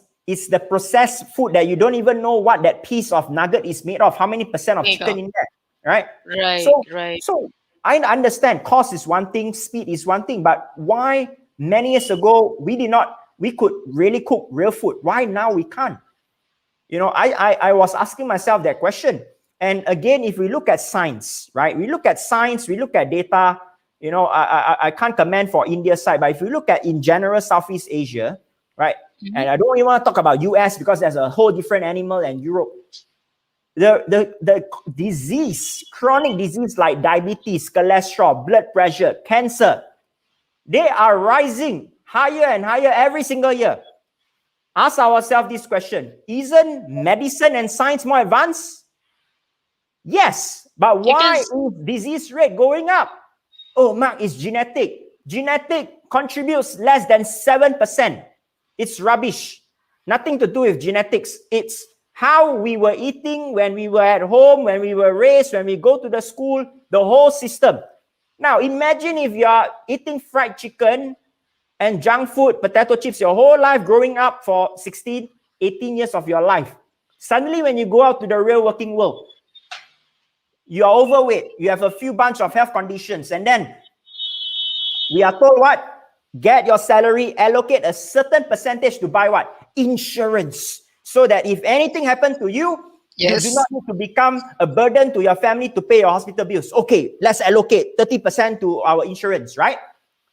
the processed food that you don't even know what that piece of nugget is made of, how many percent of chicken in there, right? Right, right. So I understand cost is one thing, speed is one thing, but why many years ago we could really cook real food? Why now we can't? I was asking myself that question. And again, if we look at science, right? We look at science, we look at data. I can't comment for India side, but if you look at in general Southeast Asia, right? Mm-hmm. And I don't even want to talk about US because there's a whole different animal, and Europe. The disease, chronic disease like diabetes, cholesterol, blood pressure, cancer, they are rising higher and higher every single year. Ask ourselves this question: isn't medicine and science more advanced? Yes, but why is disease rate going up? Oh, Mark, it's genetic. Genetic contributes less than 7%. It's rubbish. Nothing to do with genetics. It's how we were eating when we were at home, when we were raised, when we go to the school, the whole system. Now, imagine if you are eating fried chicken and junk food, potato chips, your whole life growing up for 16, 18 years of your life. Suddenly, when you go out to the real working world, you are overweight, you have a few bunch of health conditions, and then we are told what? Get your salary, allocate a certain percentage to buy what? Insurance. So that if anything happens to you, You do Yes. not need to become a burden to your family to pay your hospital bills. Okay, let's allocate 30% to our insurance, right?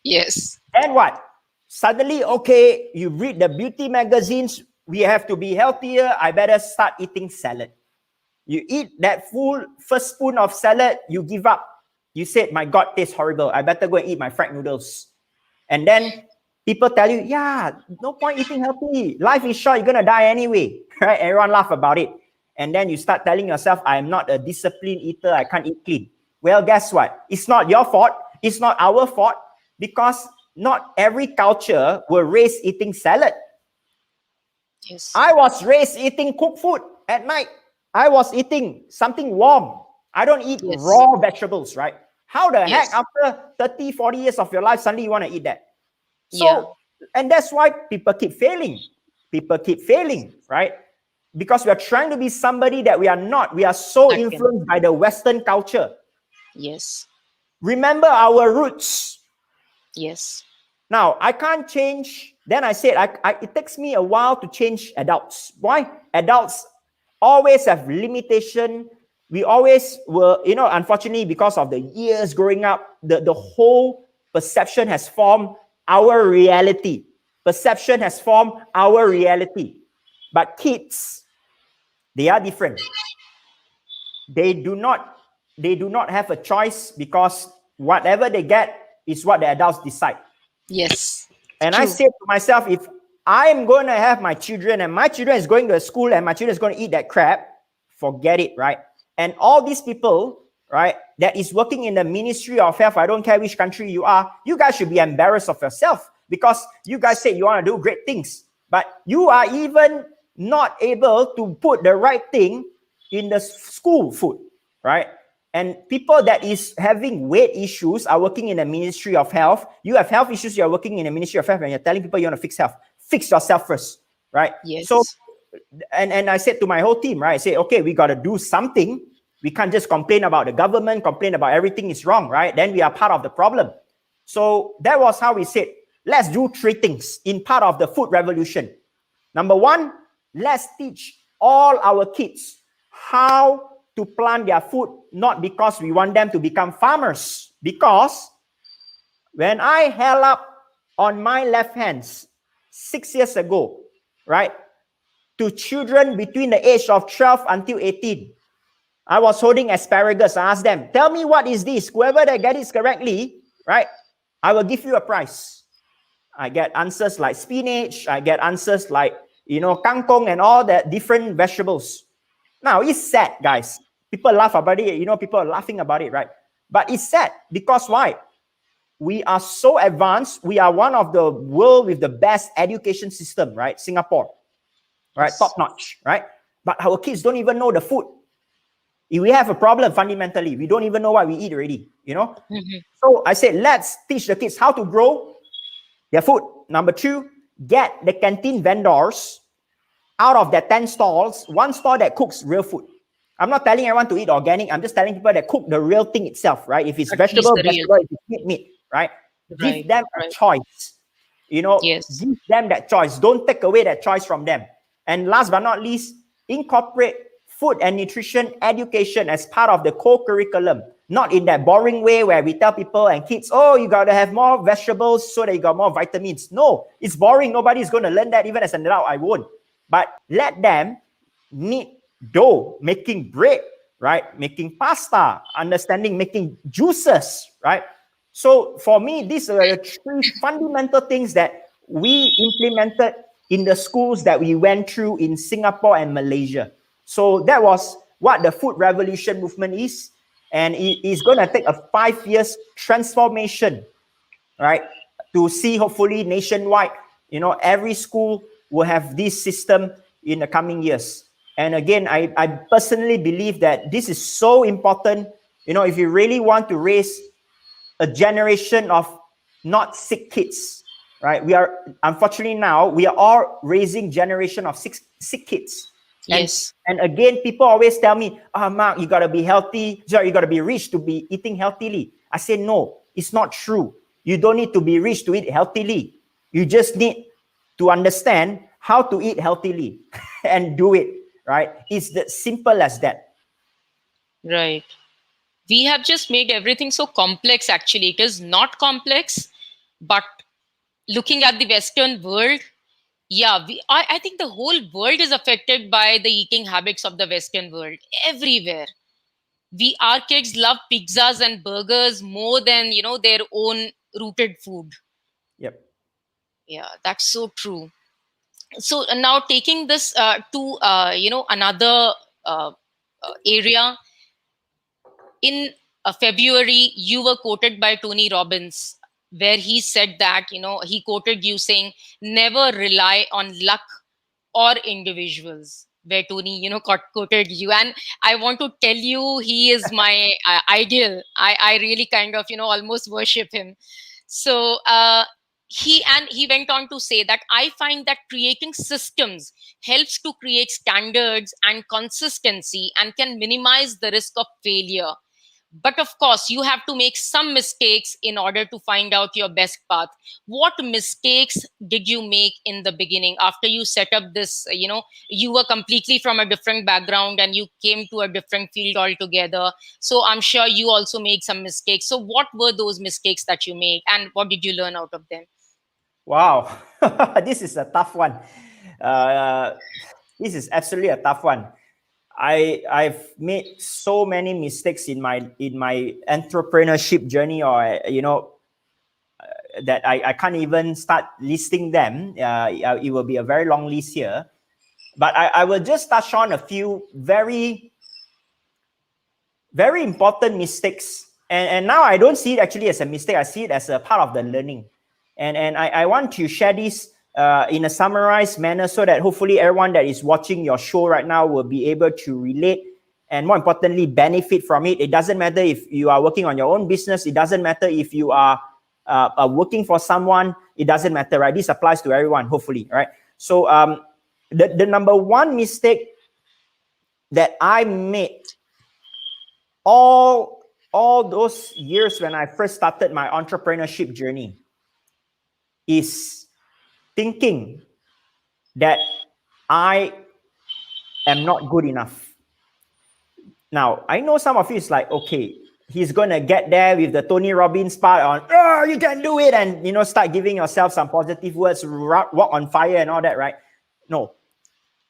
Yes. Then what? Suddenly, okay, you read the beauty magazines, we have to be healthier, I better start eating salad. You eat that full first spoon of salad, you give up. You said, my God, tastes horrible. I better go and eat my fried noodles. And then people tell you, yeah, no point eating healthy. Life is short, you're going to die anyway. Right? Everyone laugh about it. And then you start telling yourself, I'm not a disciplined eater, I can't eat clean. Well, guess what? It's not your fault. It's not our fault, because not every culture were raised eating salad. Yes. I was raised eating cooked food at night. I was eating something warm. I don't eat Yes. raw vegetables, right? How the heck, Yes. after 30, 40 years of your life, suddenly you want to eat that? So, Yeah. and that's why people keep failing. People keep failing, right? Because we are trying to be somebody that we are not. We are so Again. influenced by the Western culture. Yes. Remember our roots. Yes. Now, I can't change. Then I said, it takes me a while to change adults. Why? Adults always have limitation. We always were, unfortunately, because of the years growing up, the whole perception has formed our reality. Perception has formed our reality. But kids, they are different. They do not have a choice, because whatever they get is what the adults decide. Yes. And True. I said to myself, if I'm going to have my children and my children is going to school and my children is going to eat that crap, forget it, right? And all these people, right, that is working in the Ministry of Health, I don't care which country you are, you guys should be embarrassed of yourself, because you guys say you want to do great things, but you are even not able to put the right thing in the school food, right? And people that is having weight issues are working in the Ministry of Health. You have health issues, you're working in the Ministry of Health, and you're telling people you want to fix health. Fix yourself first, right? Yes. So, and I said to my whole team, right? I say, okay, we got to do something. We can't just complain about the government, complain about everything is wrong, right? Then we are part of the problem. So that was how we said, let's do 3 things in part of the food revolution. Number 1, let's teach all our kids how to plant their food, not because we want them to become farmers. Because when I held up on my left hands 6 years ago, right, to children between the age of 12 until 18, I was holding asparagus. I asked them, tell me what is this? Whoever that get it correctly, right, I will give you a prize. I get answers like spinach. I get answers like, kangkong and all the different vegetables. Now, it's sad, guys. People laugh about it. People are laughing about it, right? But it's sad because why? We are so advanced. We are one of the world with the best education system, right? Singapore, right? Yes. Top notch, right? But our kids don't even know the food. We have a problem fundamentally. We don't even know what we eat already, Mm-hmm. So I said, let's teach the kids how to grow their food. Number 2, get the canteen vendors out of their 10 stalls, 1 stall that cooks real food. I'm not telling everyone to eat organic. I'm just telling people that cook the real thing itself, right? If it's At vegetable, least the real. if it's meat, right? Right, Give them a right. choice. Yes. Give them that choice. Don't take away that choice from them. And last but not least, incorporate food and nutrition education as part of the co-curriculum. Not in that boring way where we tell people and kids, oh, you got to have more vegetables so that you got more vitamins. No, it's boring. Nobody's going to learn that. Even as an adult, I won't. But let them knead dough, making bread, right? Making pasta, understanding making juices, right? So for me, these are the 3 fundamental things that we implemented in the schools that we went through in Singapore and Malaysia. So that was what the food revolution movement is. And it is going to take a 5 years transformation, right? To see hopefully nationwide, every school will have this system in the coming years. And again, I personally believe that this is so important. If you really want to raise a generation of not sick kids, right? Unfortunately now, we are all raising generation of sick kids. Yes. And again, people always tell me, Mark, you got to be healthy. You got to be rich to be eating healthily. I say, no, it's not true. You don't need to be rich to eat healthily. You just need to understand how to eat healthily and do it. right? It's that simple as that. Right. We have just made everything so complex. Actually, it is not complex, but looking at the Western world, yeah, I think the whole world is affected by the eating habits of the Western world everywhere. Our kids love pizzas and burgers more than, their own rooted food. Yep. Yeah, that's so true. So now taking this to another area. In February, you were quoted by Tony Robbins, where he said that, he quoted you saying, never rely on luck or individuals. Where Tony, quoted you. And I want to tell you, he is my ideal. I really kind of, almost worship him. So he went on to say that I find that creating systems helps to create standards and consistency and can minimize the risk of failure. But of course, you have to make some mistakes in order to find out your best path. What mistakes did you make in the beginning after you set up this? You were completely from a different background and you came to a different field altogether. So I'm sure you also made some mistakes. So what were those mistakes that you made and what did you learn out of them? Wow, this is a tough one. This is absolutely a tough one. I've made so many mistakes in my entrepreneurship journey, or that I can't even start listing them. It will be a very long list here, but I will just touch on a few very, very important mistakes. And now I don't see it actually as a mistake. I see it as a part of the learning. And I want to share this in a summarized manner so that hopefully everyone that is watching your show right now will be able to relate and, more importantly, benefit from it. It doesn't matter if you are working on your own business. It doesn't matter if you are working for someone. It doesn't matter, right? This applies to everyone, hopefully, right? So the number one mistake that I made all those years when I first started my entrepreneurship journey is thinking that I am not good enough. Now, I know some of you is like, okay, he's going to get there with the Tony Robbins part on, oh, you can do it, and, start giving yourself some positive words, walk on fire and all that, right? No.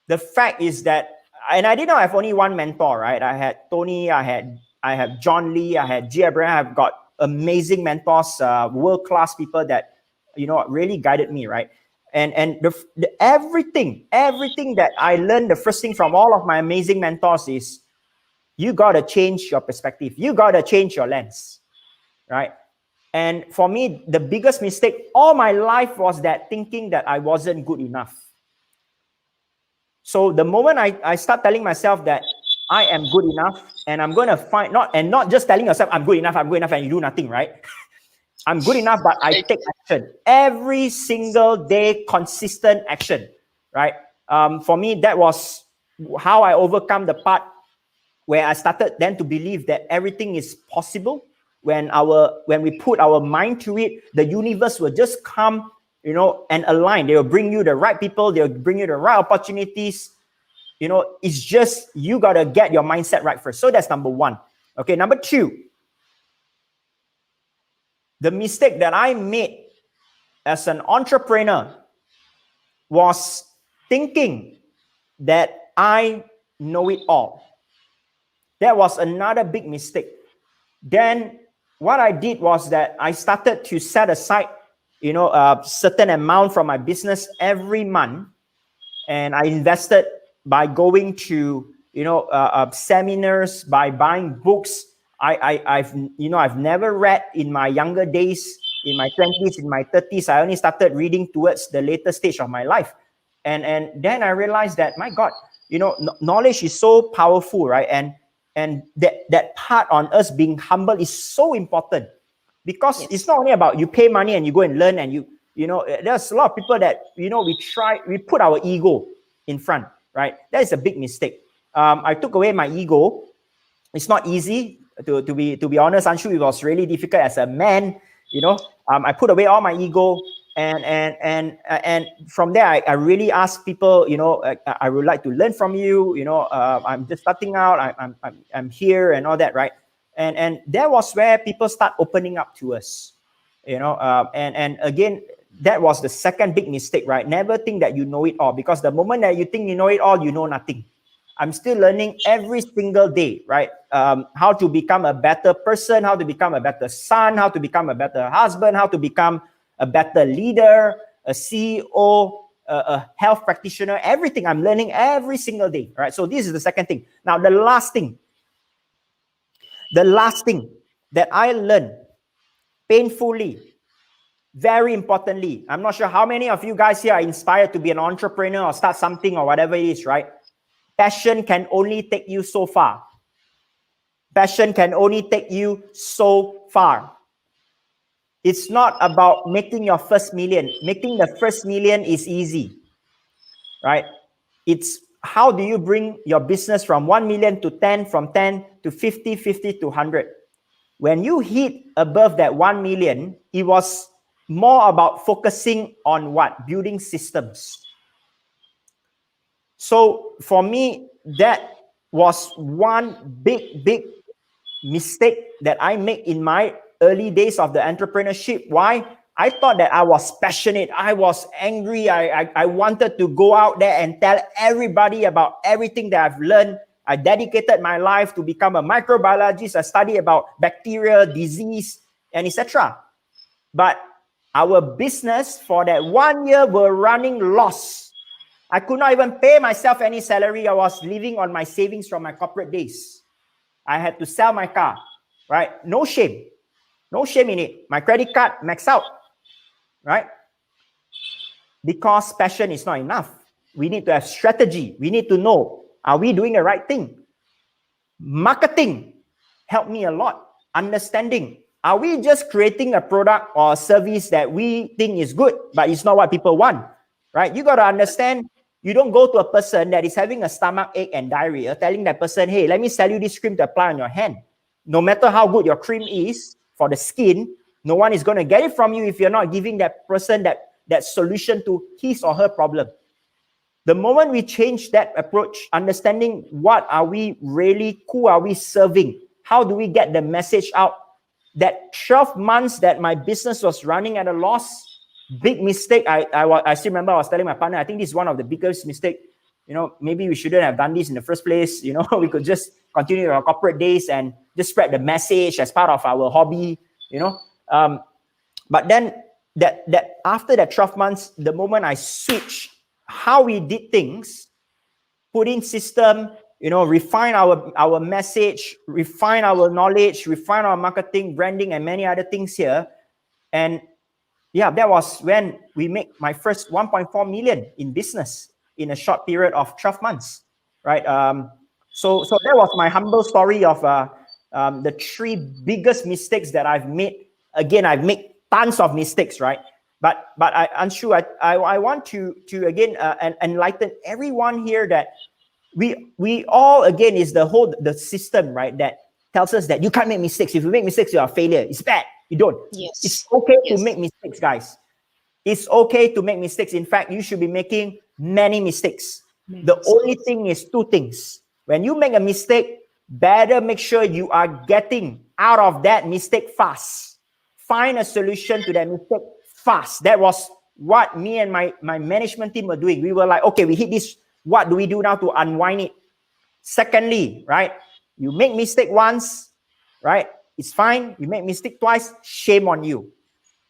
The fact is that, and I did not have only one mentor, right? I had Tony, I have John Lee, I had G. Abraham. I've got amazing mentors, world-class people that, really guided me, right? And everything that I learned, the first thing from all of my amazing mentors is, you got to change your perspective. You got to change your lens, right? And for me, the biggest mistake all my life was that thinking that I wasn't good enough. So the moment I start telling myself that I am good enough and I'm going to find, not just telling yourself I'm good enough, and you do nothing, right? I'm good enough, but I take action. Every single day, consistent action, right? For me, that was how I overcome the part where I started then to believe that everything is possible. When we put our mind to it, the universe will just come, and align. They will bring you the right people. They'll bring you the right opportunities. It's just, you got to get your mindset right first. So that's number one. Okay, number two. The mistake that I made as an entrepreneur was thinking that I know it all. That was another big mistake. Then what I did was that I started to set aside, a certain amount from my business every month. And I invested by going to, seminars, by buying books. I've never read in my younger days, in my 20s, in my 30s. I only started reading towards the later stage of my life. And then I realized that, my God, knowledge is so powerful, right? And that part on us being humble is so important, because it's not only about you pay money and you go and learn, and there's a lot of people that, we put our ego in front, right? That is a big mistake. I took away my ego. It's not easy. To be honest, Anshu, it was really difficult as a man. I put away all my ego, And from there, I really ask people, I would like to learn from you. I'm just starting out. I'm here and all that, right? And that was where people start opening up to us, and again, that was the second big mistake, right? Never think that you know it all, because the moment that you think you know it all, you know nothing. I'm still learning every single day, right? How to become a better person, how to become a better son, how to become a better husband, how to become a better leader, a CEO, a health practitioner, everything. I'm learning every single day, right? So this is the second thing. Now, the last thing that I learned painfully, very importantly, I'm not sure how many of you guys here are inspired to be an entrepreneur or start something or whatever it is, right? Passion can only take you so far. Passion can only take you so far. It's not about making your first million. Making the first million is easy, right? It's how do you bring your business from 1 million to 10, from 10 to 50, 50 to 100. When you hit above that 1 million, it was more about focusing on what? Building systems. So for me, that was one big mistake that I made in my early days of the entrepreneurship. Why? I thought that I was passionate. I was angry. I wanted to go out there and tell everybody about everything that I've learned. I dedicated my life to become a microbiologist. I studied about bacteria, disease, and etc. But our business for that 1 year were running loss. I could not even pay myself any salary. I was living on my savings from my corporate days. I had to sell my car, right? No shame. No shame in it. My credit card maxed out, right? Because passion is not enough. We need to have strategy. We need to know, are we doing the right thing? Marketing helped me a lot. Understanding, are we just creating a product or a service that we think is good, but it's not what people want, right? You got to understand, you don't go to a person that is having a stomach ache and diarrhea, telling that person, hey, let me sell you this cream to apply on your hand. No matter how good your cream is for the skin, no one is going to get it from you if you're not giving that person that solution to his or her problem. The moment we change that approach, understanding what are we really, who are we serving, how do we get the message out, that 12 months that my business was running at a loss, big mistake. I still remember I was telling my partner, I think this is one of the biggest mistakes. Maybe we shouldn't have done this in the first place. We could just continue our corporate days and just spread the message as part of our hobby, But then that after that 12 months, the moment I switched how we did things, put in system, refine our message, refine our knowledge, refine our marketing, branding, and many other things here. And yeah, that was when we made my first 1.4 million in business in a short period of 12 months, right? So that was my humble story of the three biggest mistakes that I've made. Again, I've made tons of mistakes, right? But Anshu, I want to again enlighten everyone here that we all, again, is the system, right, that tells us that you can't make mistakes. If you make mistakes, you're a failure. It's bad. You don't. Yes. It's okay to make mistakes, guys. It's okay to make mistakes. In fact, you should be making many mistakes. The only thing is two things. When you make a mistake, better make sure you are getting out of that mistake fast. Find a solution to that mistake fast. That was what me and my management team were doing. We were like, okay, we hit this. What do we do now to unwind it? Secondly, right, you make mistake once, right, it's fine. You make mistake twice, shame on you.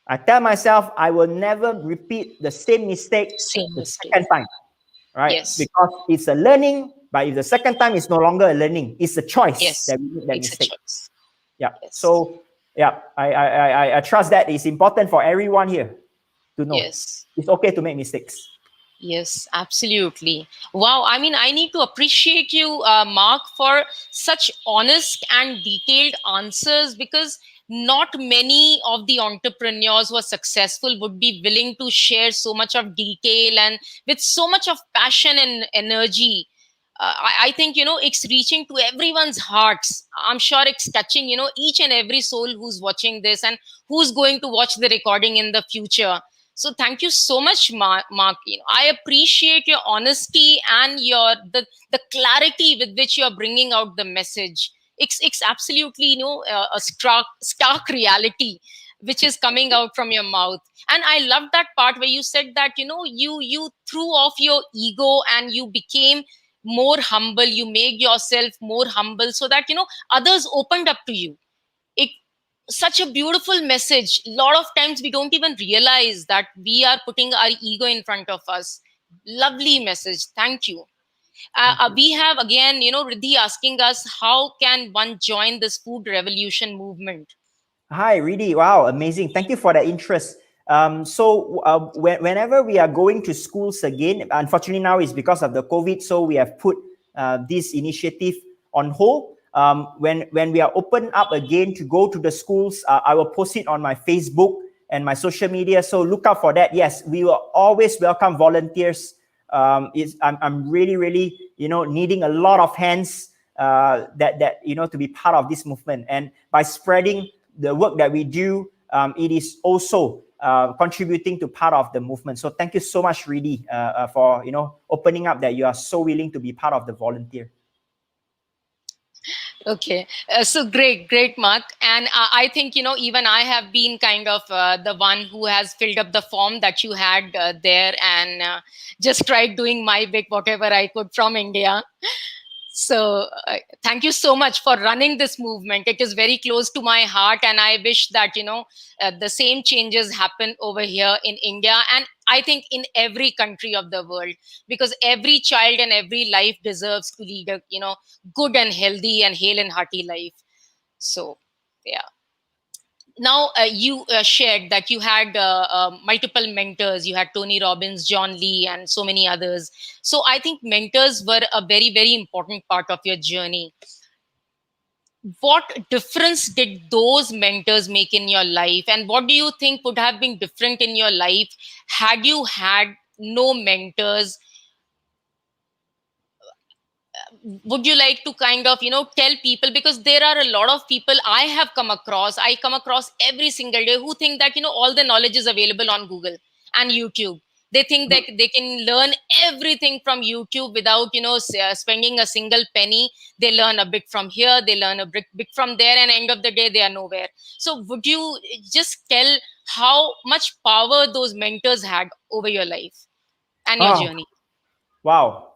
I tell myself I will never repeat the same mistake the second time, right? Yes. Because it's a learning, but if the second time is no longer a learning, it's a choice that we make that it's mistake. A choice. Yeah. Yes. So yeah, I trust that it's important for everyone here to know. Yes. It's okay to make mistakes. Yes, absolutely. Wow. I mean, I need to appreciate you, Mark, for such honest and detailed answers, because not many of the entrepreneurs who are successful would be willing to share so much of detail and with so much of passion and energy. I think, it's reaching to everyone's hearts. I'm sure it's touching, each and every soul who's watching this and who's going to watch the recording in the future. So thank you so much, Mark. I appreciate your honesty and the clarity with which you're bringing out the message. It's absolutely a stark reality which is coming out from your mouth. And I love that part where you said that you threw off your ego and you became more humble. You made yourself more humble so that others opened up to you. It Such a beautiful message. A lot of times we don't even realize that we are putting our ego in front of us. Lovely message, thank you. Thank you. We have again Riddhi asking us, how can one join this food revolution movement? Hi, Reedy. Wow, amazing. Thank you for the interest. Whenever we are going to schools again, unfortunately now it's because of the COVID, so we have put this initiative on hold. When we are open up again to go to the schools, I will post it on my Facebook and my social media. So look out for that. Yes, we will always welcome volunteers. I'm really needing a lot of hands that to be part of this movement, and by spreading the work that we do, it is also contributing to part of the movement. So thank you so much, Reedy, for opening up that you are so willing to be part of the volunteer. Okay, so great, Mark. And I think, even I have been kind of the one who has filled up the form that you had there, and just tried doing my bit, whatever I could from India. So thank you so much for running this movement. It is very close to my heart, and I wish that the same changes happen over here in India, and I think in every country of the world, because every child and every life deserves to lead a good and healthy and hale and hearty life. So yeah. Now you shared that you had multiple mentors. You had Tony Robbins, John Lee, and so many others. So I think mentors were a very important part of your journey. What difference did those mentors make in your life, and what do you think would have been different in your life had you had no mentors? Would you like to kind of tell people, because there are a lot of people I come across every single day, who think that all the knowledge is available on Google and YouTube. They think that they can learn everything from YouTube without spending a single penny. They learn a bit from here, they learn a bit from there, and end of the day they are nowhere. So would you just tell how much power those mentors had over your life and your Oh, journey? wow.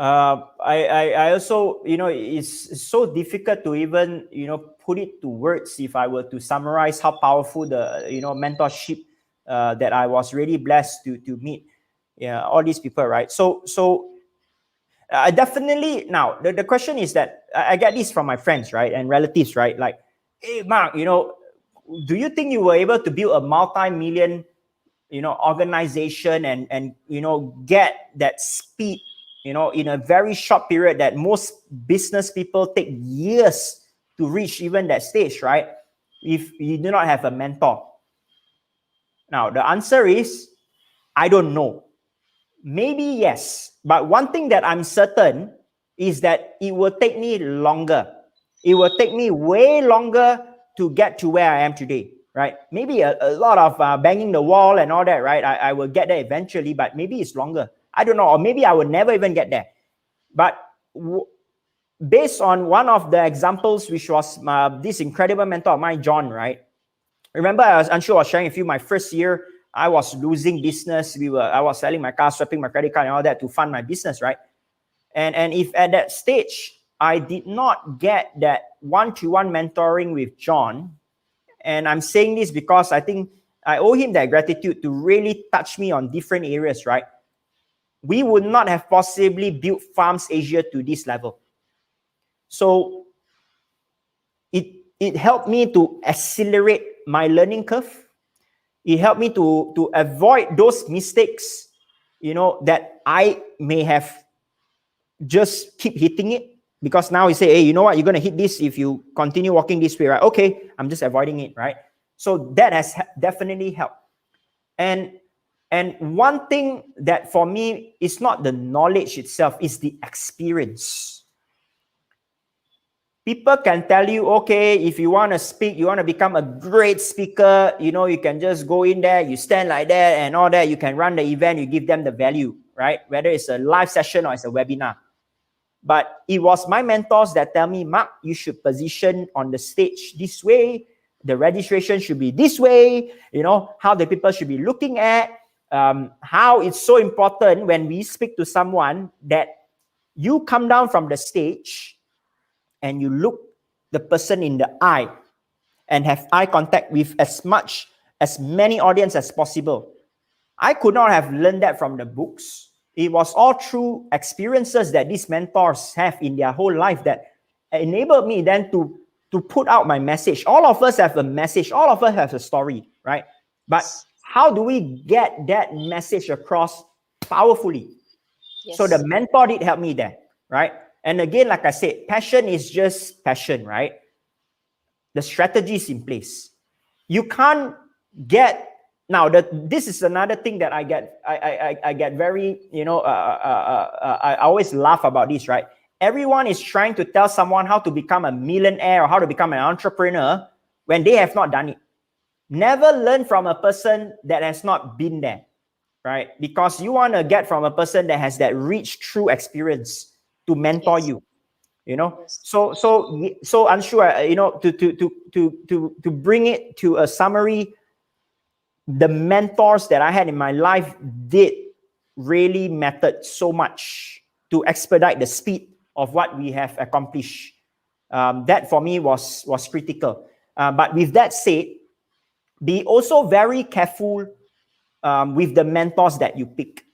I also, it's so difficult to even, put it to words if I were to summarize how powerful the, mentorship that I was really blessed to meet, all these people, right? So I definitely, now the question is that I get this from my friends, right? And relatives, right? Like, hey, Mark, do you think you were able to build a multi-million, organization and get that speed, in a very short period that most business people take years to reach even that stage, right? If you do not have a mentor. Now, the answer is, I don't know. Maybe yes. But one thing that I'm certain is that it will take me longer. It will take me way longer to get to where I am today, right? Maybe a lot of banging the wall and all that, right? I will get there eventually, but maybe it's longer. I don't know. Or maybe I will never even get there. But based on one of the examples, which was this incredible mentor of mine, John, right? Remember, Anshu was sharing with you my first year, I was losing business. I was selling my car, swapping my credit card and all that to fund my business, right? And if at that stage I did not get that one-to-one mentoring with John, and I'm saying this because I think I owe him that gratitude to really touch me on different areas, right? We would not have possibly built Farmz Asia to this level. So it helped me to accelerate my learning curve. It helped me to avoid those mistakes, that I may have just keep hitting it. Because now you say, hey, you know what, you're going to hit this if you continue walking this way, right? Okay, I'm just avoiding it, right? So that has definitely helped. And one thing that for me is not the knowledge itself, is the experience. People can tell you, okay, if you want to speak, you want to become a great speaker, you know, you can just go in there, you stand like that and all that. You can run the event, you give them the value, right? Whether it's a live session or it's a webinar. But it was my mentors that tell me, Mark, you should position on the stage this way. The registration should be this way. You know, how the people should be looking at, how it's so important when we speak to someone that you come down from the stage and you look the person in the eye and have eye contact with as many audience as possible. I could not have learned that from the books. It was all through experiences that these mentors have in their whole life that enabled me then to put out my message. All of us have a message. All of us have a story, right? But how do we get that message across powerfully? Yes. So the mentor did help me there, right? And again, like I said, passion is just passion, right? The strategy is in place. You can't get now. This is another thing that I get very, you know, I always laugh about this, right? Everyone is trying to tell someone how to become a millionaire or how to become an entrepreneur when they have not done it. Never learn from a person that has not been there, right? Because you want to get from a person that has that rich, true experience to mentor you. You know, so I'm sure, you know, to bring it to a summary, the mentors that I had in my life did really mattered so much to expedite the speed of what we have accomplished. That for me was critical. But with that said, be also very careful with the mentors that you pick.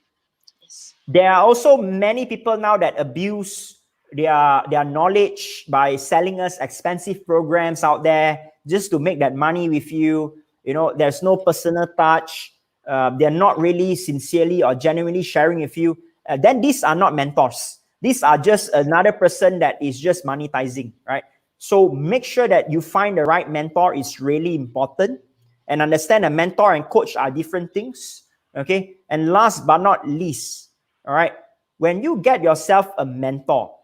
Yes. There are also many people now that abuse their knowledge by selling us expensive programs out there just to make that money with you. You know, there's no personal touch. They're not really sincerely or genuinely sharing with you. Then these are not mentors. These are just another person that is just monetizing, right? So make sure that you find the right mentor is really important, and understand a mentor and coach are different things. Okay. And last but not least, all right, when you get yourself a mentor,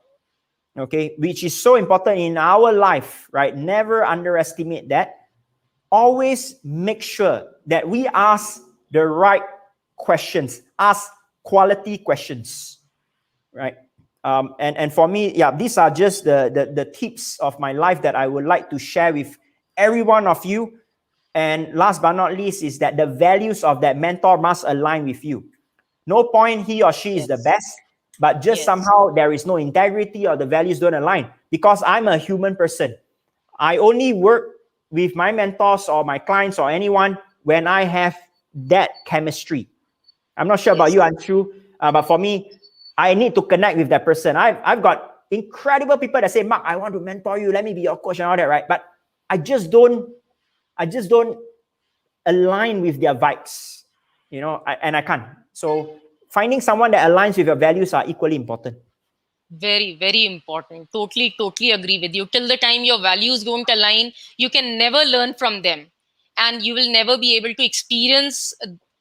okay, which is so important in our life, right? Never underestimate that. Always make sure that we ask the right questions, ask quality questions, right? And for me, yeah, these are just the tips of my life that I would like to share with every one of you. And last but not least is that the values of that mentor must align with you. No point he or she is the best, but just somehow there is no integrity or the values don't align. Because I'm a human person. I only work with my mentors or my clients or anyone when I have that chemistry. I'm not sure about you, Anshu, but for me, I need to connect with that person. I've got incredible people that say, Mark, I want to mentor you. Let me be your coach and all that, right? But I just don't align with their vibes, you know, and I can't. So finding someone that aligns with your values are equally important. Very, very important. Totally agree with you. Till the time your values don't align, you can never learn from them, and you will never be able to experience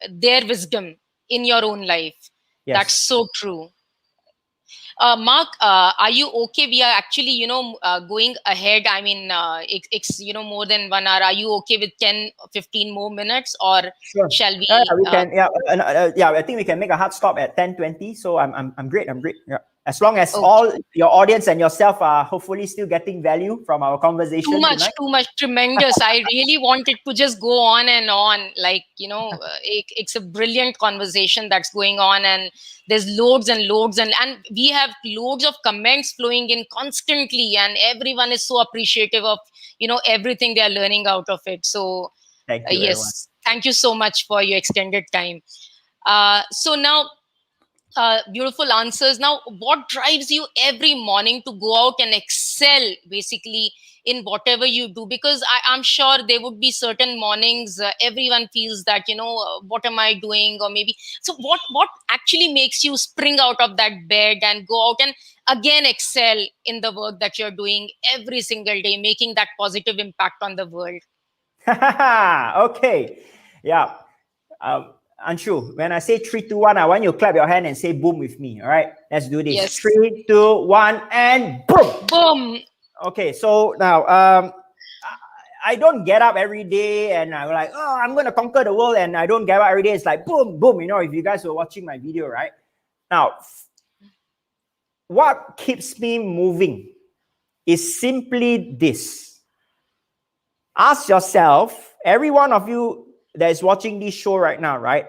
their wisdom in your own life. Yes. That's so true. Mark, are you okay? We are actually, going ahead. I mean, it's, more than 1 hour. Are you okay with 10, 15 more minutes, or Sure. shall we? We can. Yeah. I think we can make a hard stop at 10:20. So I'm great. Yeah. As long as all your audience and yourself are hopefully still getting value from our conversation tonight. Too much, tremendous. I really wanted to just go on and on. Like, it's a brilliant conversation that's going on, and there's loads and loads, and we have loads of comments flowing in constantly, and everyone is so appreciative of, everything they are learning out of it. So thank you, yes, everyone. Thank you so much for your extended time. So now, beautiful answers. Now, what drives you every morning to go out and excel basically in whatever you do? Because I'm sure there would be certain mornings everyone feels that, what am I doing? Or maybe, so what actually makes you spring out of that bed and go out and again excel in the work that you're doing every single day, making that positive impact on the world? Okay. Yeah. Anshu, when I say 3, 2, 1, I want you to clap your hand and say boom with me. All right, let's do this. Yes. 3, 2, 1, and boom. Boom. Okay, so now I don't get up every day and I'm like, oh, I'm gonna conquer the world, and I don't get up every day. It's like boom, boom. If you guys were watching my video, right? Now, what keeps me moving is simply this. Ask yourself, every one of you that is watching this show right now, right?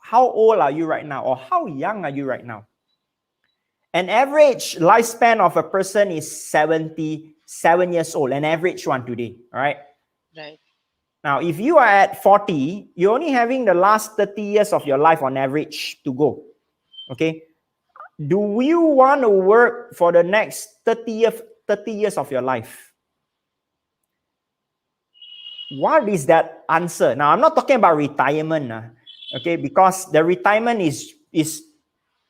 How old are you right now, or how young are you right now? An average lifespan of a person is 77 years old, an average one today, all right? Right. Now, if you are at 40, you're only having the last 30 years of your life on average to go, okay? Do you want to work for the next 30 years of your life? What is that answer? Now, I'm not talking about retirement, okay? Because the retirement is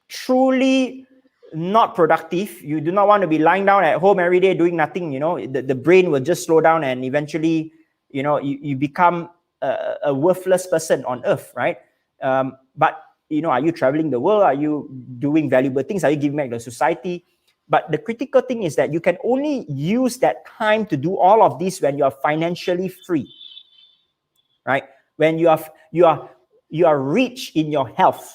truly not productive. You do not want to be lying down at home every day doing nothing. The brain will just slow down, and eventually, you become a worthless person on earth, right? But are you traveling the world? Are you doing valuable things? Are you giving back to society? But the critical thing is that you can only use that time to do all of this when you are financially free, right? When you are rich in your health,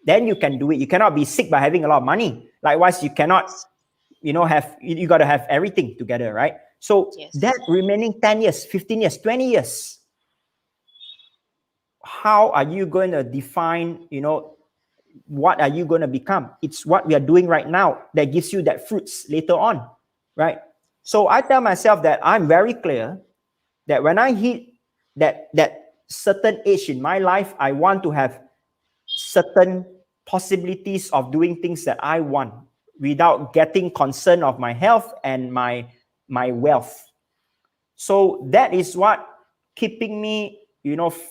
then you can do it. You cannot be sick by having a lot of money. Likewise, you cannot, you got to have everything together, right? So that remaining 10 years, 15 years, 20 years, how are you going to define, what are you going to become? It's what we are doing right now that gives you that fruits later on, right? So I tell myself that I'm very clear that when I hit that certain age in my life, I want to have certain possibilities of doing things that I want without getting concerned of my health and my wealth. So that is what keeping me,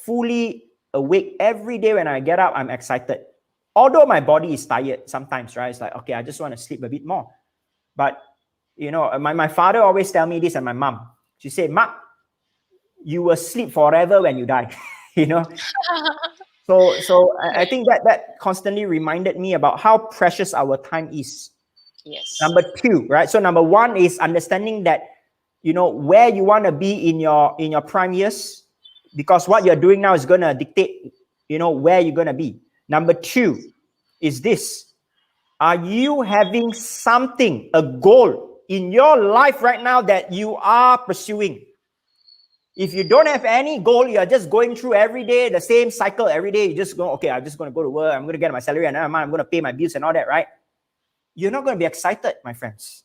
fully awake every day. When I get up, I'm excited. Although my body is tired sometimes, right? It's like, okay, I just want to sleep a bit more. But, my father always tell me this, and my mom. She said, Mark, you will sleep forever when you die. So I think that constantly reminded me about how precious our time is. Yes. Number two, right? So number one is understanding that, where you want to be in your prime years, because what you're doing now is going to dictate, where you're going to be. Number two is this. Are you having something, a goal in your life right now that you are pursuing? If you don't have any goal, you're just going through every day, the same cycle every day. You just go, okay, I'm just going to go to work. I'm going to get my salary, and I'm going to pay my bills and all that, right? You're not going to be excited, my friends.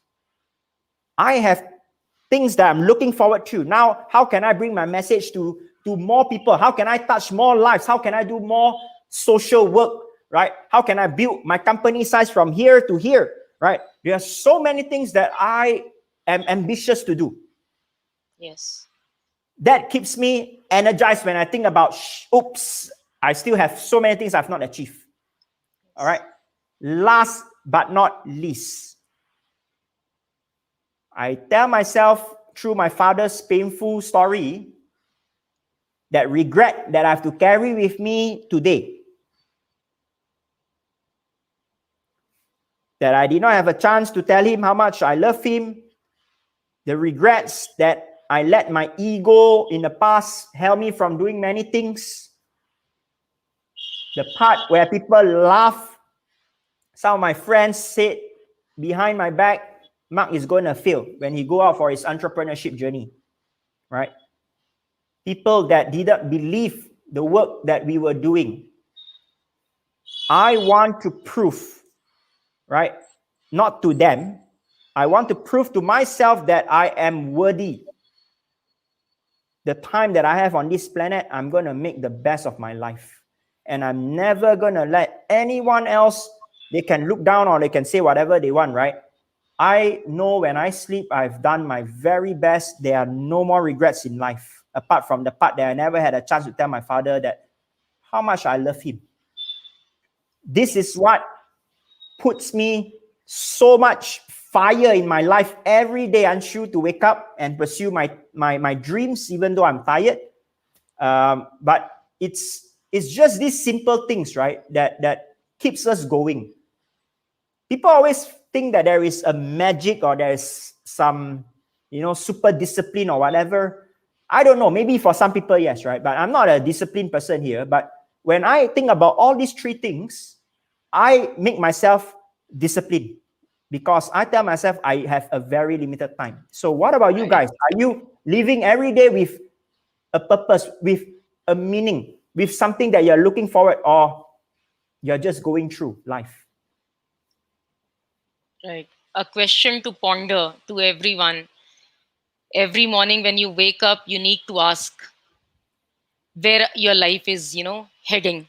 I have things that I'm looking forward to. Now, how can I bring my message to more people? How can I touch more lives? How can I do more social work, right? How can I build my company size from here to here, right? There are so many things that I am ambitious to do. Yes. That keeps me energized when I think about, oops, I still have so many things I've not achieved. All right. Last but not least, I tell myself through my father's painful story that regret that I have to carry with me today. That I did not have a chance to tell him how much I love him. The regrets that I let my ego in the past help me from doing many things. The part where people laugh. Some of my friends said behind my back, Mark is going to fail when he go out for his entrepreneurship journey, right? People that didn't believe the work that we were doing. I want to prove, right? Not to them. I want to prove to myself that I am worthy. The time that I have on this planet, I'm going to make the best of my life. And I'm never going to let anyone else, they can look down or they can say whatever they want, right? I know when I sleep, I've done my very best. There are no more regrets in life, apart from the part that I never had a chance to tell my father that how much I love him. This is what puts me so much fire in my life every day, Anshu, to wake up and pursue my dreams, even though I'm tired. But it's just these simple things, right, that keeps us going. People always think that there is a magic or there is some, super discipline or whatever. I don't know. Maybe for some people, yes, right? But I'm not a disciplined person here. But when I think about all these three things, I make myself disciplined because I tell myself I have a very limited time. So what about you guys? Are you living every day with a purpose, with a meaning, with something that you're looking forward, or you're just going through life? Right. A question to ponder to everyone. Every morning when you wake up, you need to ask where your life is, heading.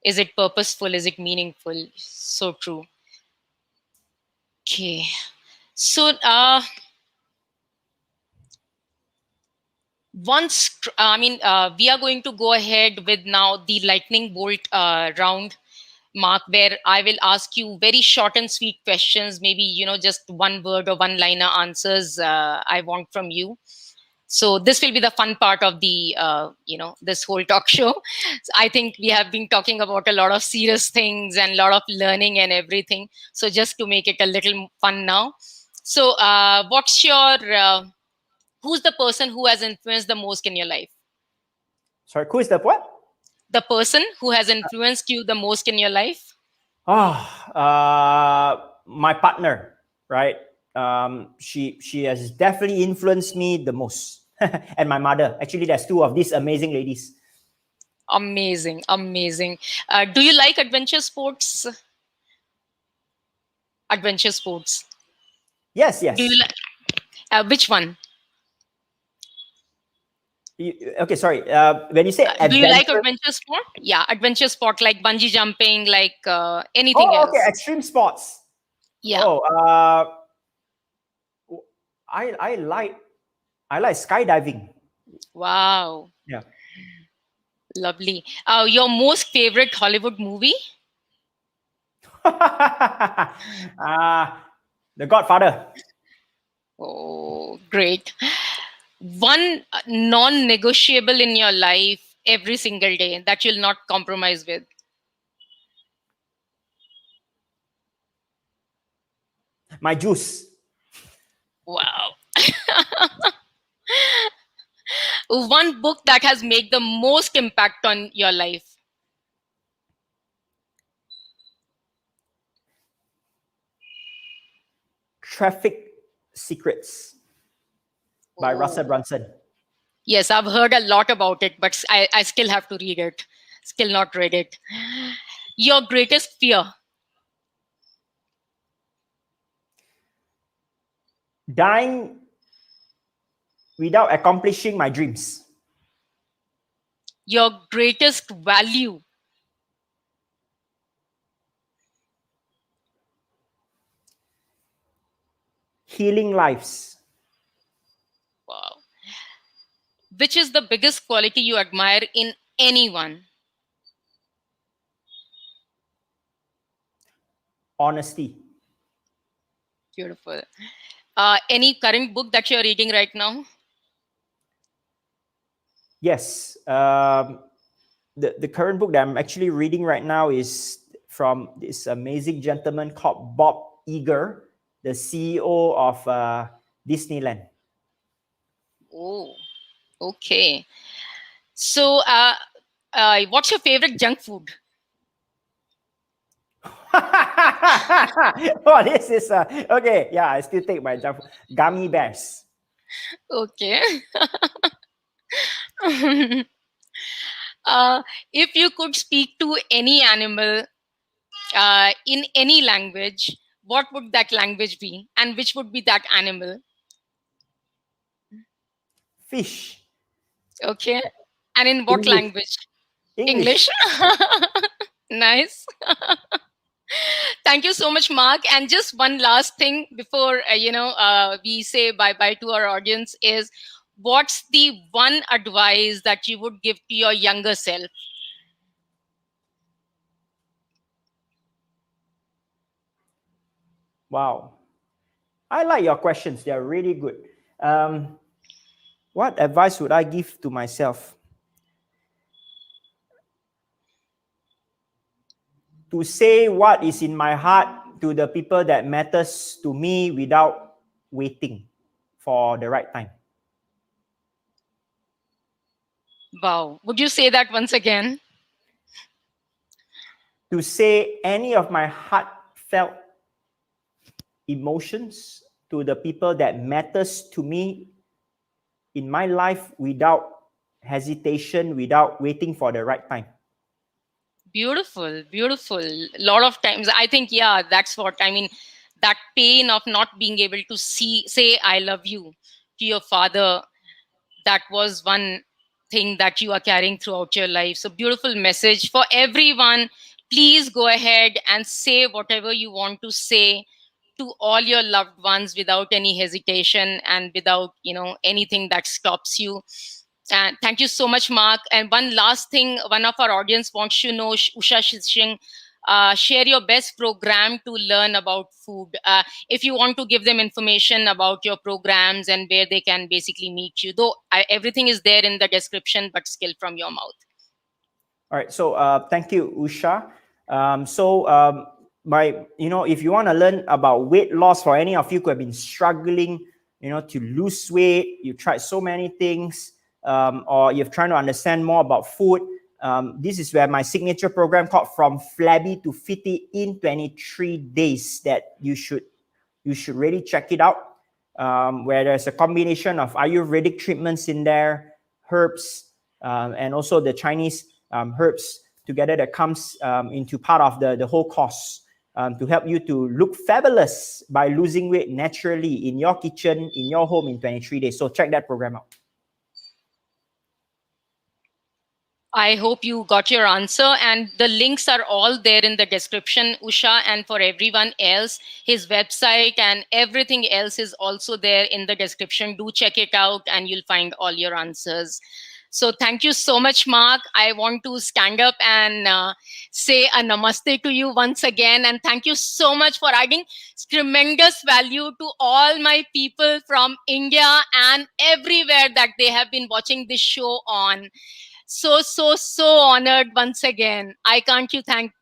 Is it purposeful? Is it meaningful? So true. Okay. So, we are going to go ahead with now the lightning bolt round, Mark, where I will ask you very short and sweet questions, maybe, just one word or one liner answers I want from you. So this will be the fun part of the, this whole talk show. So I think we have been talking about a lot of serious things and a lot of learning and everything. So just to make it a little fun now. So who's the person who has influenced the most in your life? Sorry, who is the what? The person who has influenced you the most in your life? My partner, right? She has definitely influenced me the most. And my mother. Actually, there's two of these amazing ladies. Amazing. Do you like adventure sports? Adventure sports. Yes. Do you like which one? Okay, sorry. When you say Do you like adventure, adventure sport? Yeah, adventure sport like bungee jumping, like anything okay, else. extreme sports. Yeah. I like skydiving. Wow. Yeah. Lovely. Your most favorite Hollywood movie? The Godfather. Oh, great. One non-negotiable in your life every single day that you'll not compromise with. My juice. Wow. One book that has made the most impact on your life. Traffic Secrets by Russell Brunson. Yes, I've heard a lot about it, but I still have to read it. Still not read it. Your greatest fear? Dying without accomplishing my dreams. Your greatest value? Healing lives. Wow. Which is the biggest quality you admire in anyone? Honesty. Beautiful. Any current book that you're reading right now? Yes. The current book that I'm actually reading right now is from this amazing gentleman called Bob Iger, the CEO of Disneyland. Oh, okay. So, what's your favorite junk food? Oh, this is okay. Yeah, I still take my junk food. Gummy bears. Okay. If you could speak to any animal in any language, what would that language be? And which would be that animal? Fish. Okay. And in what English. language? English. English. Nice. Thank you so much, Mark. And just one last thing before we say bye bye to our audience is, what's the one advice that you would give to your younger self? Wow. I like your questions. They are really good. What advice would I give to myself? To say what is in my heart to the people that matters to me without waiting. for the right time. Wow. Would you say that once again? To say any of my heartfelt emotions to the people that matters to me in my life without hesitation, without waiting for the right time. Beautiful, beautiful. A lot of times, I think, yeah, that's what I mean. That pain of not being able to say, I love you to your father, that was one thing that you are carrying throughout your life. So, beautiful message for everyone. Please go ahead and say whatever you want to say to all your loved ones without any hesitation and without anything that stops you. And thank you so much, Mark. And one last thing, one of our audience wants to know, Usha Shishing, share your best program to learn about food. If you want to give them information about your programs and where they can basically meet you, though everything is there in the description, but still from your mouth. All right. So thank you, Usha. If you want to learn about weight loss, for any of you who have been struggling, to lose weight, you tried so many things, or you're trying to understand more about food, this is where my signature program called From Flabby to Fitty in 23 days that you should really check it out. Where there's a combination of Ayurvedic treatments in there, herbs, and also the Chinese herbs together that comes into part of the whole course to help you to look fabulous by losing weight naturally in your kitchen, in your home in 23 days. So check that program out. I hope you got your answer, and the links are all there in the description, Usha, and for everyone else, his website and everything else is also there in the description. Do check it out and you'll find all your answers. So thank you so much, Mark. I want to stand up and say a namaste to you once again. And thank you so much for adding tremendous value to all my people from India and everywhere that they have been watching this show on. So honored once again. I can't thank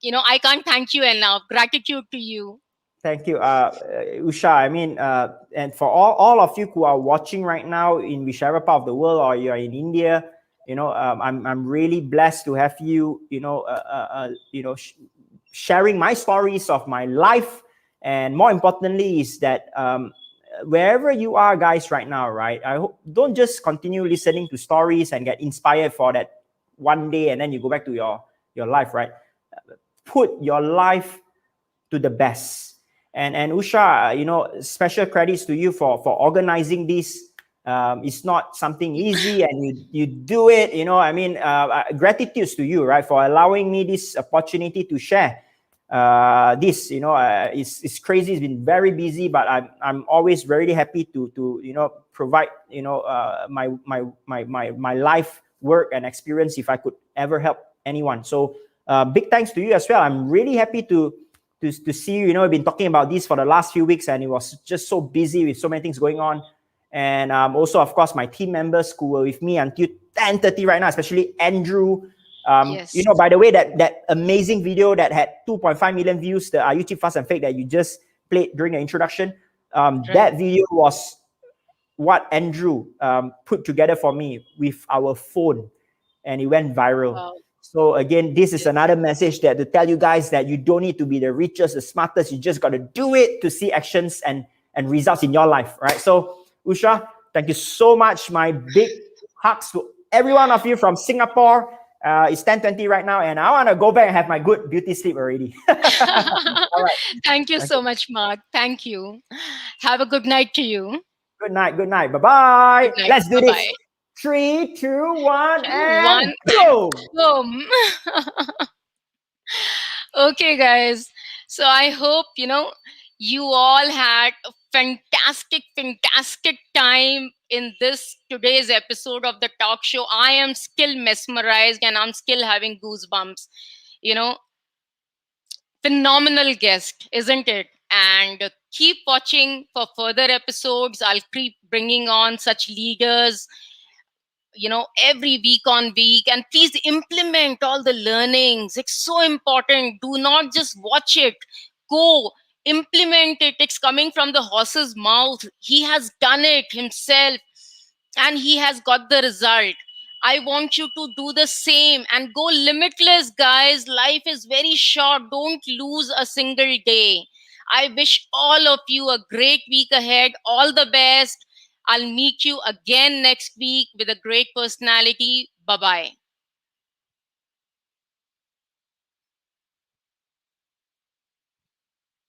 you enough. Gratitude to you. Thank you, Usha. I mean, and for all of you who are watching right now in whichever part of the world, or you're in India, I'm really blessed to have you, sharing my stories of my life. And more importantly is that wherever you are, guys, right now, right, I hope don't just continue listening to stories and get inspired for that one day and then you go back to your life, right? Put your life to the best. And Usha, special credits to you for organizing this. It's not something easy, and you do it. Gratitude to you, right, for allowing me this opportunity to share this. It's crazy. It's been very busy, but I'm always very happy to provide my life work and experience if I could ever help anyone. So big thanks to you as well. I'm really happy to see you. I've been talking about this for the last few weeks, and it was just so busy with so many things going on. And also, of course, my team members who were with me until 10:30 right now, especially Andrew. Yes. By the way, that amazing video that had 2.5 million views, the YouTube Fast and Fake that you just played during the introduction, right. That video was what Andrew put together for me with our phone, and it went viral. Wow. So again, this is another message that to tell you guys that you don't need to be the richest, the smartest. You just got to do it to see actions and results in your life, right? So Usha, thank you so much. My big hugs to every one of you from Singapore. It's 10:20 right now, and I want to go back and have my good beauty sleep already. All right. Thank you so much, Mark. Thank you. Have a good night to you. Good night. Good night. Bye-bye. Let's do this. 3, 2, 1, and boom. Boom. Okay, guys. So I hope, you all had a fantastic time in today's episode of the talk show. I am still mesmerized and I'm still having goosebumps. Phenomenal guest, isn't it? And keep watching for further episodes. I'll keep bringing on such leaders, every week on week, and please implement all the learnings. It's so important. Do not just watch it. Go implement it. It's coming from the horse's mouth. He has done it himself and he has got the result. I want you to do the same and go limitless, guys. Life is very short. Don't lose a single day. I wish all of you a great week ahead. All the best. I'll meet you again next week with a great personality. Bye bye.